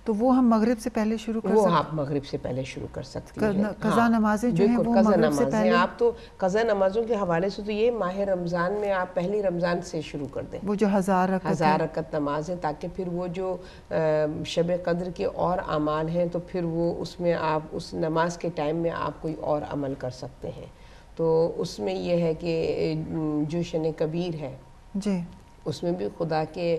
تو وہ ہم مغرب سے پہلے شروع کر سکتے ہیں؟ وہ آپ مغرب سے پہلے شروع کر سکتی ہیں. قضا نمازیں جو ہیں وہ مغرب سے پہلے؟ آپ تو قضا نمازوں کے حوالے سے تو یہ ماہ رمضان میں آپ پہلی رمضان سے شروع کر دیں وہ جو 1000 رکعت نماز ہے، تاکہ پھر وہ جو شب قدر کے اور اعمال ہیں تو پھر وہ اس میں آپ اس نماز کے ٹائم میں آپ کوئی اور عمل کر سکتے ہیں. تو اس میں یہ ہے کہ جوشن کبیر ہے جی، اس میں بھی خدا کے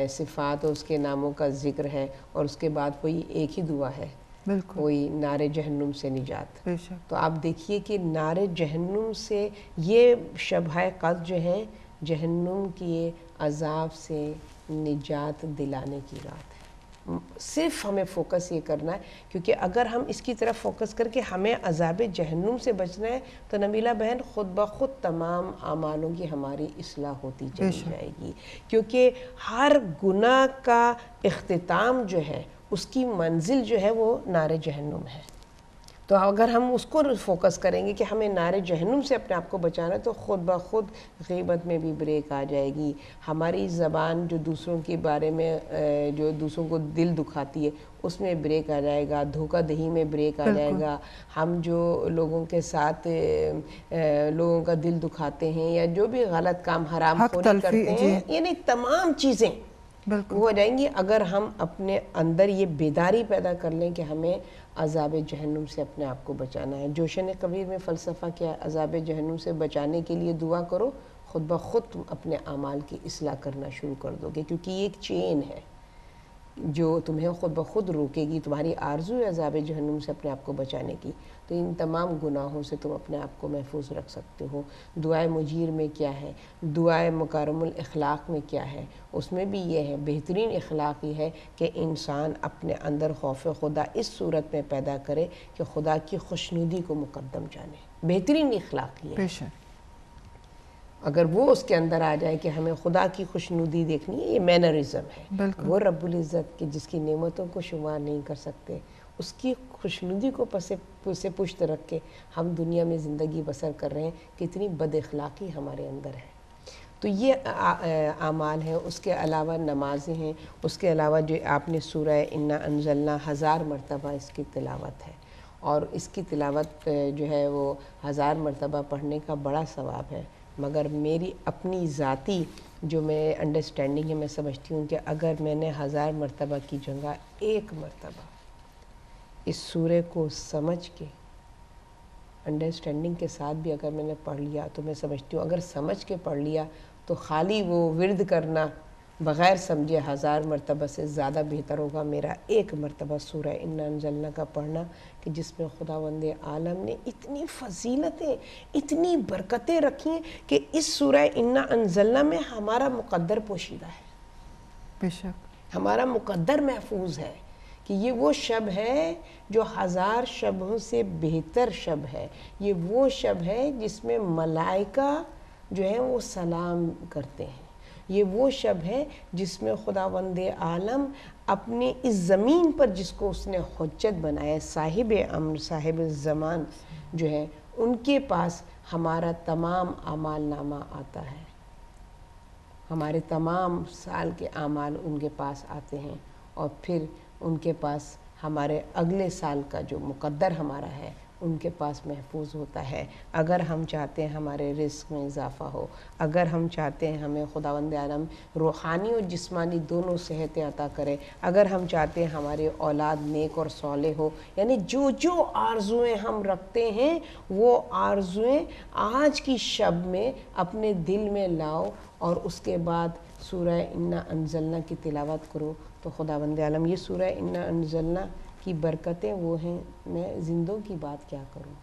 صفات اور اس کے ناموں کا ذکر ہے، اور اس کے بعد کوئی ایک ہی دعا ہے، بالکل، کوئی نار جہنم سے نجات. بے شک. تو آپ دیکھیے کہ نار جہنم سے یہ شبہ قدر جو ہے جہنم کے عذاب سے نجات دلانے کی رات ہے. صرف ہمیں فوکس یہ کرنا ہے، کیونکہ اگر ہم اس کی طرف فوکس کر کے ہمیں عذاب جہنم سے بچنا ہے تو نبیلہ بہن خود بخود تمام اعمالوں کی ہماری اصلاح ہوتی چلی جائے گی. کیونکہ ہر گناہ کا اختتام جو ہے اس کی منزل جو ہے وہ نار جہنم ہے. تو اگر ہم اس کو فوکس کریں گے کہ ہمیں نار جہنم سے اپنے آپ کو بچانا ہے تو خود بخود غیبت میں بھی بریک آ جائے گی. ہماری زبان جو دوسروں کے بارے میں جو دوسروں کو دل دکھاتی ہے اس میں بریک آ جائے گا، دھوکہ دہی میں بریک آ جائے گا. ہم جو لوگوں کے ساتھ لوگوں کا دل دکھاتے ہیں یا جو بھی غلط کام حرام خوری کرتے ہیں، یعنی تمام چیزیں وہ ہو جائیں گی اگر ہم اپنے اندر یہ بیداری پیدا کر لیں کہ ہمیں عذاب جہنم سے اپنے آپ کو بچانا ہے. جوشن کبیر میں فلسفہ کیا ہے؟ عذاب جہنم سے بچانے کے لیے دعا کرو، خود بخود تم اپنے اعمال کی اصلاح کرنا شروع کر دو گے، کیونکہ یہ ایک چین ہے جو تمہیں خود بخود روکے گی. تمہاری آرزو ہے عذاب جہنم سے اپنے آپ کو بچانے کی، تو ان تمام گناہوں سے تم اپنے آپ کو محفوظ رکھ سکتے ہو. دعائے مجیر میں کیا ہے، دعائے مکارم الاخلاق میں کیا ہے؟ اس میں بھی یہ ہے، بہترین اخلاق یہ ہے کہ انسان اپنے اندر خوف خدا اس صورت میں پیدا کرے کہ خدا کی خوشنودی کو مقدم جانے. بہترین اخلاق یہ ہے. اگر وہ اس کے اندر آ جائے کہ ہمیں خدا کی خوشنودی دیکھنی ہے، یہ مینرزم ہے. وہ رب العزت کی جس کی نعمتوں کو شمار نہیں کر سکتے، اس کی خوشنودی کو سے پشت رکھ کے ہم دنیا میں زندگی بسر کر رہے ہیں، کتنی بد اخلاقی ہمارے اندر ہے. تو یہ اعمال ہیں. اس کے علاوہ نمازیں ہیں. اس کے علاوہ جو آپ نے سورہ انا انزلنا 1000 مرتبہ اس کی تلاوت ہے، اور اس کی تلاوت جو ہے وہ 1000 مرتبہ پڑھنے کا بڑا ثواب ہے. مگر میری اپنی ذاتی جو میں انڈرسٹینڈنگ ہے، میں سمجھتی ہوں کہ اگر میں نے 1000 مرتبہ کی جگہ 1 مرتبہ اس سورے کو سمجھ کے انڈرسٹینڈنگ کے ساتھ بھی اگر میں نے پڑھ لیا تو میں سمجھتی ہوں اگر سمجھ کے پڑھ لیا تو خالی وہ ورد کرنا بغیر سمجھے 1000 مرتبہ سے زیادہ بہتر ہوگا میرا 1 مرتبہ سورہ انا انزلنا کا پڑھنا، کہ جس میں خداوند عالم نے اتنی فضیلتیں، اتنی برکتیں رکھی ہیں کہ اس سورہ انا انزلنا میں ہمارا مقدر پوشیدہ ہے. بے شک ہمارا مقدر محفوظ ہے کہ یہ وہ شب ہے جو 1000 شبوں سے بہتر شب ہے. یہ وہ شب ہے جس میں ملائکہ جو ہیں وہ سلام کرتے ہیں. یہ وہ شب ہے جس میں خداوند عالم اپنی اس زمین پر جس کو اس نے حجت بنایا، صاحب امر صاحب زمان جو ہے، ان کے پاس ہمارا تمام اعمال نامہ آتا ہے. ہمارے تمام سال کے اعمال ان کے پاس آتے ہیں، اور پھر ان کے پاس ہمارے اگلے سال کا جو مقدر ہمارا ہے ان کے پاس محفوظ ہوتا ہے. اگر ہم چاہتے ہیں ہمارے رزق میں اضافہ ہو، اگر ہم چاہتے ہیں ہمیں خداوند عالم روحانی اور جسمانی دونوں صحت عطا کرے، اگر ہم چاہتے ہیں ہماری اولاد نیک اور صالح ہو، یعنی جو جو آرزویں ہم رکھتے ہیں وہ آرزویں آج کی شب میں اپنے دل میں لاؤ، اور اس کے بعد سورہ انا انزلنا کی تلاوت کرو. تو خداوند عالم یہ سورہ انا انزلنا کی برکتیں وہ ہیں، میں زندوں کی بات کیا کروں.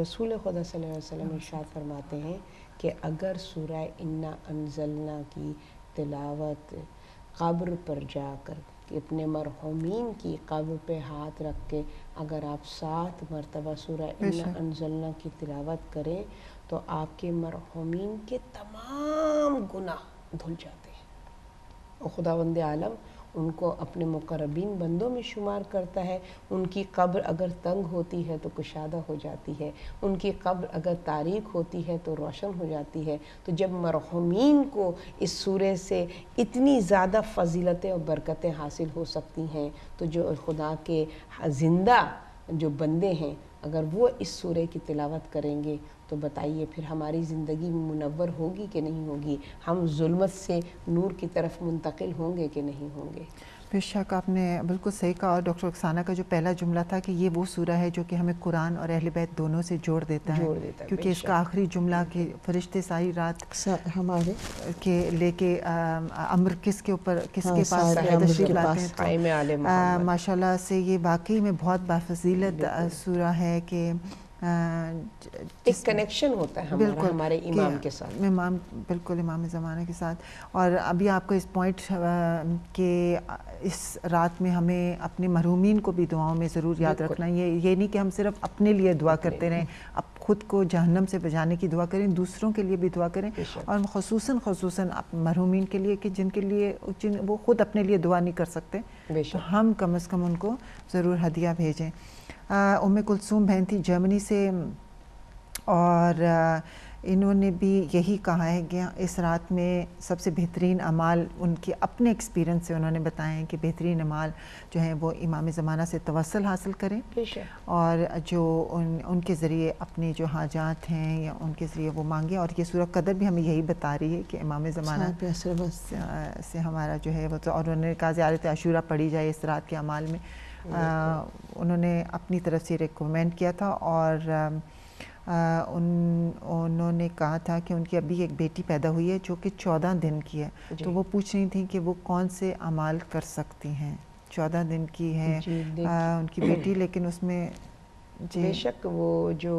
رسول خدا صلی اللہ علیہ وسلم ارشاد فرماتے ہیں کہ اگر سورہ انا انزلنا کی تلاوت قبر پر جا کر اپنے مرحومین کی قبر پہ ہاتھ رکھ کے اگر آپ 7 مرتبہ سورہ انا انزلنا کی تلاوت کریں تو آپ کے مرحومین کے تمام گناہ دھل جاتے ہیں. اور خداوند عالم ان کو اپنے مقربین بندوں میں شمار کرتا ہے. ان کی قبر اگر تنگ ہوتی ہے تو کشادہ ہو جاتی ہے، ان کی قبر اگر تاریک ہوتی ہے تو روشن ہو جاتی ہے. تو جب مرحومین کو اس سورے سے اتنی زیادہ فضیلتیں اور برکتیں حاصل ہو سکتی ہیں، تو جو خدا کے زندہ جو بندے ہیں اگر وہ اس سورے کی تلاوت کریں گے تو بتائیے پھر ہماری زندگی منور ہوگی کہ نہیں ہوگی؟ ہم ظلمت سے نور کی طرف منتقل ہوں گے کہ نہیں ہوں گے؟ بے شک آپ نے بالکل صحیح کہا. اور ڈاکٹر رکسانہ کا جو پہلا جملہ تھا کہ یہ وہ سورہ ہے جو کہ ہمیں قرآن اور اہل بیت دونوں سے جوڑ دیتا ہے، کیونکہ اس کا آخری جملہ کہ فرشتے ساری رات ہمارے کے لے کے امر کس کے اوپر کس کے پاس تشریف لاتے ہیں. ماشاءاللہ سے یہ واقعی میں بہت بافضیلت سورہ ہے کہ ایک کنیکشن ہوتا ہے ہمارا ہمارے امام کے ساتھ، امام بالکل امام زمانہ کے ساتھ. اور ابھی آپ کا اس پوائنٹ کہ اس رات میں ہمیں اپنے مرحومین کو بھی دعاؤں میں ضرور یاد رکھنا. یہ نہیں کہ ہم صرف اپنے لیے دعا کرتے رہیں، اب خود کو جہنم سے بچانے کی دعا کریں، دوسروں کے لیے بھی دعا کریں، اور خصوصاً مرحومین کے لیے کہ جن کے لیے وہ خود اپنے لیے دعا نہیں کر سکتے، تو ہم کم از کم ان کو ضرور ہدیہ بھیجیں. ام کلثوم بہن تھی جرمنی سے، اور انہوں نے بھی یہی کہا ہے کہ اس رات میں سب سے بہترین اعمال ان کے اپنے ایکسپیرینس سے انہوں نے بتائے ہیں کہ بہترین اعمال جو ہیں وہ امام زمانہ سے توسل حاصل کریں، اور جو ان کے ذریعے اپنی جو حاجات ہیں یا ان کے ذریعے وہ مانگیں. اور یہ سورہ قدر بھی ہمیں یہی بتا رہی ہے کہ امام زمانہ سے ہمارا جو ہے وہ تو، اور انہوں نے کہا زیارت عاشورہ پڑھی جائے اس رات کے اعمال میں. انہوں نے اپنی طرف سے ریکمینڈ کیا تھا، اور انہوں نے کہا تھا کہ ان کی ابھی ایک بیٹی پیدا ہوئی ہے جو کہ 14 دن کی ہے، تو وہ پوچھ رہی تھیں کہ وہ کون سے اعمال کر سکتی ہیں. 14 دن کی ہے ان کی بیٹی، لیکن اس میں بے شک وہ جو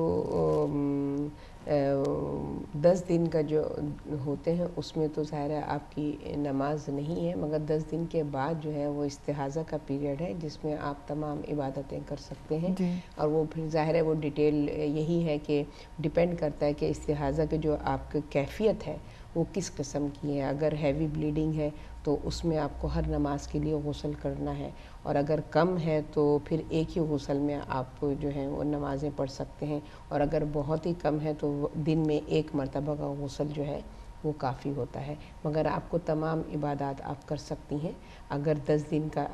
10 دن کا جو ہوتے ہیں اس میں تو ظاہر ہے آپ کی نماز نہیں ہے، مگر 10 دن کے بعد جو ہے وہ استحاضہ کا پیریڈ ہے جس میں آپ تمام عبادتیں کر سکتے ہیں. اور وہ پھر ظاہر ہے وہ ڈیٹیل یہی ہے کہ ڈیپینڈ کرتا ہے کہ استحاضہ کی جو آپ کی کیفیت ہے وہ کس قسم کی ہے. اگر ہیوی بلیڈنگ ہے تو اس میں آپ کو ہر نماز کے لیے غسل کرنا ہے، اور اگر کم ہے تو پھر ایک ہی غسل میں آپ جو ہیں وہ نمازیں پڑھ سکتے ہیں، اور اگر بہت ہی کم ہے تو دن میں 1 مرتبہ کا غسل جو ہے وہ کافی ہوتا ہے. مگر آپ کو تمام عبادات آپ کر سکتی ہیں اگر 10 دن کا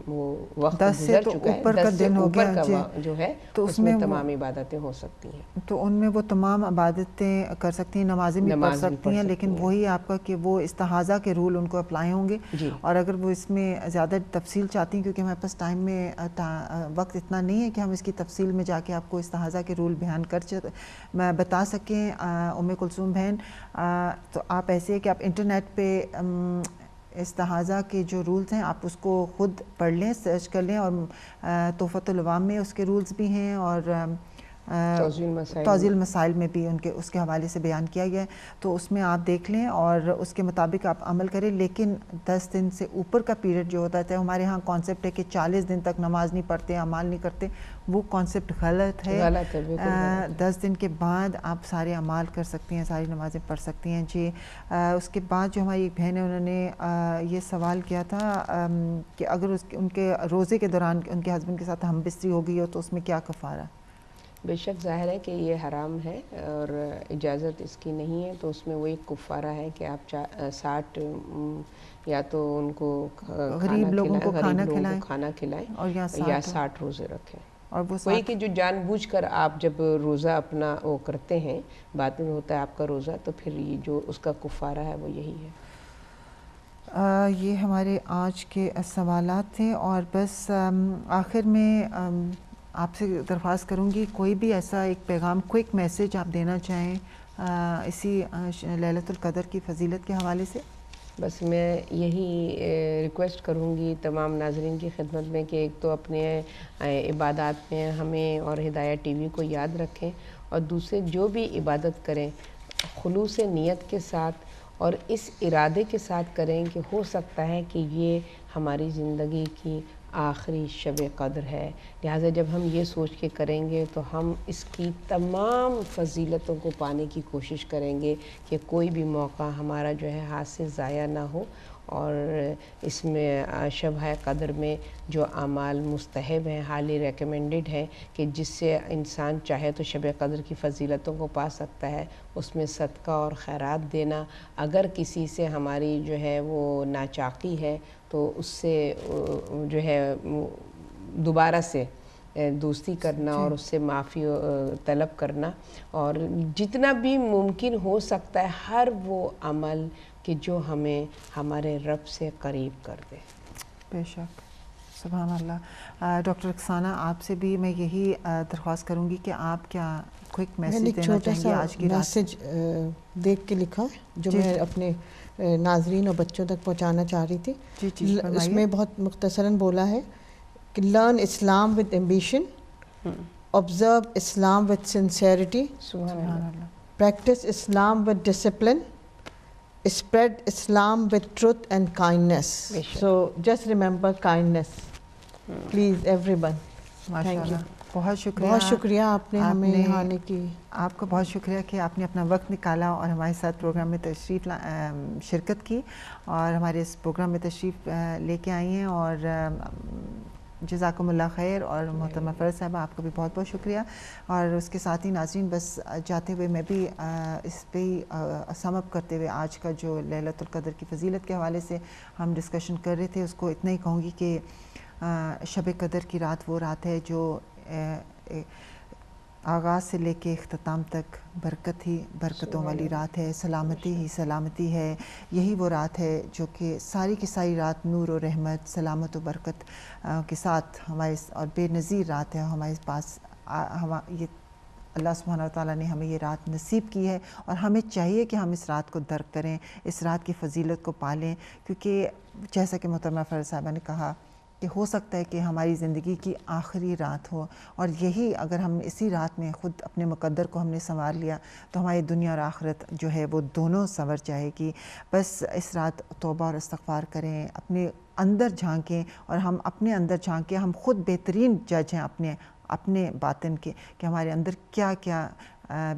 وہ وقت گزر چکا ہے، 10 سے اوپر کا جو ہے تو اس میں تمام عبادتیں ہو سکتی ہیں. تو ان میں وہ تمام عبادتیں کر سکتی ہیں، نمازیں بھی پڑھ سکتی ہیں، لیکن وہی آپ کا کہ وہ استحاضہ کے رول ان کو اپلائی ہوں گے. اور اگر وہ اس میں زیادہ تفصیل چاہتی ہیں، کیونکہ ہمارے پاس ٹائم میں وقت اتنا نہیں ہے کہ ہم اس کی تفصیل میں جا کے آپ کو استحاضہ کے رول بیان میں بتا سکیں ام کلثوم بہن، تو آپ ایسے ہے کہ آپ انٹرنیٹ پہ استحاضہ کے جو رولز ہیں آپ اس کو خود پڑھ لیں، سرچ کر لیں، اور تحفۃ العوام میں اس کے رولز بھی ہیں، اور توضیح المسائل میں بھی اس کے حوالے سے بیان کیا گیا ہے، تو اس میں آپ دیکھ لیں اور اس کے مطابق آپ عمل کریں. لیکن 10 دن سے اوپر کا پیریڈ جو ہوتا ہے، ہمارے ہاں کانسیپٹ ہے کہ 40 دن تک نماز نہیں پڑھتے، اعمال نہیں کرتے، وہ کانسیپٹ غلط ہے. 10 دن کے بعد آپ سارے اعمال کر سکتی ہیں، ساری نمازیں پڑھ سکتی ہیں. جی اس کے بعد جو ہماری ایک بہن ہے، انہوں نے یہ سوال کیا تھا کہ اگر ان کے روزے کے دوران ان کے ہسبینڈ کے ساتھ ہم بستری ہو گئی ہو تو اس میں کیا کفارہ؟ بے شک ظاہر ہے کہ یہ حرام ہے اور اجازت اس کی نہیں ہے، تو اس میں وہ ایک کفارہ ہے کہ آپ 60 یا تو ان کو غریب لوگوں کو کھانا کھلائیں اور یا 60 روزے رکھیں. اور وہی کہ جو جان بوجھ کر آپ جب روزہ اپنا وہ کرتے ہیں، بعد میں ہوتا ہے آپ کا روزہ، تو پھر یہ جو اس کا کفارہ ہے وہ یہی ہے. یہ ہمارے آج کے سوالات تھے، اور بس آخر میں آپ سے درخواست کروں گی کوئی بھی ایسا ایک پیغام، کوئک میسیج آپ دینا چاہیں اسی لیلۃ القدر کی فضیلت کے حوالے سے. بس میں یہی ریکویسٹ کروں گی تمام ناظرین کی خدمت میں کہ ایک تو اپنے عبادات میں ہمیں اور ہدایت ٹی وی کو یاد رکھیں، اور دوسرے جو بھی عبادت کریں خلوص نیت کے ساتھ اور اس ارادے کے ساتھ کریں کہ ہو سکتا ہے کہ یہ ہماری زندگی کی آخری شب قدر ہے. لہٰذا جب ہم یہ سوچ کے کریں گے تو ہم اس کی تمام فضیلتوں کو پانے کی کوشش کریں گے کہ کوئی بھی موقع ہمارا جو ہے ہاتھ سے ضائع نہ ہو. اور اس میں شب قدر میں جو اعمال مستحب ہیں، حالی ریکمینڈڈ ہیں کہ جس سے انسان چاہے تو شب قدر کی فضیلتوں کو پا سکتا ہے، اس میں صدقہ اور خیرات دینا. اگر کسی سے ہماری جو ہے وہ ناچاقی ہے تو اس سے جو ہے دوبارہ سے دوستی کرنا اور اس سے معافی طلب کرنا، اور جتنا بھی ممکن ہو سکتا ہے ہر وہ عمل کہ جو ہمیں ہمارے رب سے قریب کر دے. بے شک، سبحان اللہ. ڈاکٹر رکسانہ، آپ سے بھی میں یہی درخواست کروں گی کہ آپ کیا کوئک میسیج دینا چاہیں گے آج کی رات؟ میسیج دیکھ کے لکھا جو میں اپنے ناظرین اور بچوں تک پہنچانا چاہ رہی تھی. اس میں بہت مختصراً بولا ہے کہ learn Islam with ambition, observe Islam with sincerity, practice Islam with discipline, spread Islam with truth and kindness. So just remember kindness, please everyone. Thank you. بہت شکریہ. بہت شکریہ آپ نے ہمیں یہاں آنے کی. آپ کا بہت شکریہ کہ آپ نے اپنا وقت نکالا اور ہمارے ساتھ پروگرام میں تشریف شرکت کی اور ہمارے اس پروگرام میں تشریف لے کے آئی ہیں، اور جزاکم اللہ خیر. اور محترمہ فرد صاحبہ، آپ کا بھی بہت بہت شکریہ. اور اس کے ساتھ ہی ناظرین، بس جاتے ہوئے میں بھی اس پہ سم اپ کرتے ہوئے آج کا جو لیلۃ القدر کی فضیلت کے حوالے سے ہم ڈسکشن کر رہے تھے، اس کو اتنا ہی کہوں گی کہ شب قدر کی رات وہ رات ہے جو آغاز سے لے کے اختتام تک برکت ہی برکتوں والی رات ہے، سلامتی ہی سلامتی ہے. یہی وہ رات ہے جو کہ ساری کی ساری رات نور و رحمت، سلامت و برکت کے ساتھ ہمارے اور بے نظیر رات ہے ہمارے پاس. یہ اللہ سبحانہ وتعالیٰ نے ہمیں یہ رات نصیب کی ہے، اور ہمیں چاہیے کہ ہم اس رات کو درک کریں، اس رات کی فضیلت کو پالیں، کیونکہ جیسا کہ محترمہ فرد صاحبہ نے کہا کہ ہو سکتا ہے کہ ہماری زندگی کی آخری رات ہو، اور یہی اگر ہم اسی رات میں خود اپنے مقدر کو ہم نے سنوار لیا تو ہماری دنیا اور آخرت جو ہے وہ دونوں سنور جائے گی. بس اس رات توبہ اور استغفار کریں، اپنے اندر جھانکیں، اور ہم اپنے اندر جھانکیں. ہم خود بہترین جج ہیں اپنے باطن کے کہ ہمارے اندر کیا کیا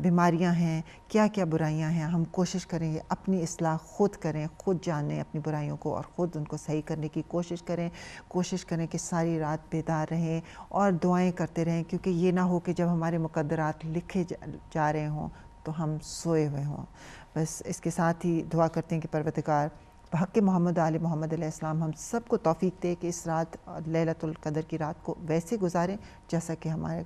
بیماریاں ہیں، کیا کیا برائیاں ہیں. ہم کوشش کریں اپنی اصلاح خود کریں، خود جانیں اپنی برائیوں کو اور خود ان کو صحیح کرنے کی کوشش کریں کہ ساری رات بیدار رہیں اور دعائیں کرتے رہیں، کیونکہ یہ نہ ہو کہ جب ہمارے مقدرات لکھے جا رہے ہوں تو ہم سوئے ہوئے ہوں. بس اس کے ساتھ ہی دعا کرتے ہیں کہ پروردگار بحق محمد آل محمد علیہ السلام ہم سب کو توفیق دے کہ اس رات لیلۃ القدر کی رات کو ویسے گزاریں جیسا کہ ہمارے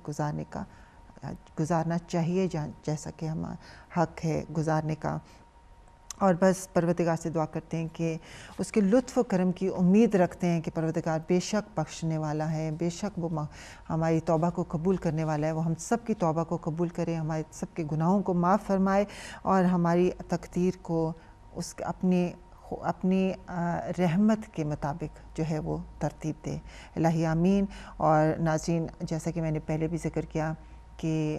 گزارنا چاہیے، جیسا کہ ہمارا حق ہے گزارنے کا. اور بس پروردگار سے دعا کرتے ہیں کہ اس کے لطف و کرم کی امید رکھتے ہیں کہ پروردگار بے شک بخشنے والا ہے، بے شک وہ ہماری توبہ کو قبول کرنے والا ہے. وہ ہم سب کی توبہ کو قبول کرے، ہمارے سب کے گناہوں کو معاف فرمائے، اور ہماری تقدیر کو اس اپنی رحمت کے مطابق جو ہے وہ ترتیب دے. الہی آمین. اور ناظرین، جیسا کہ میں نے پہلے بھی ذکر کیا کہ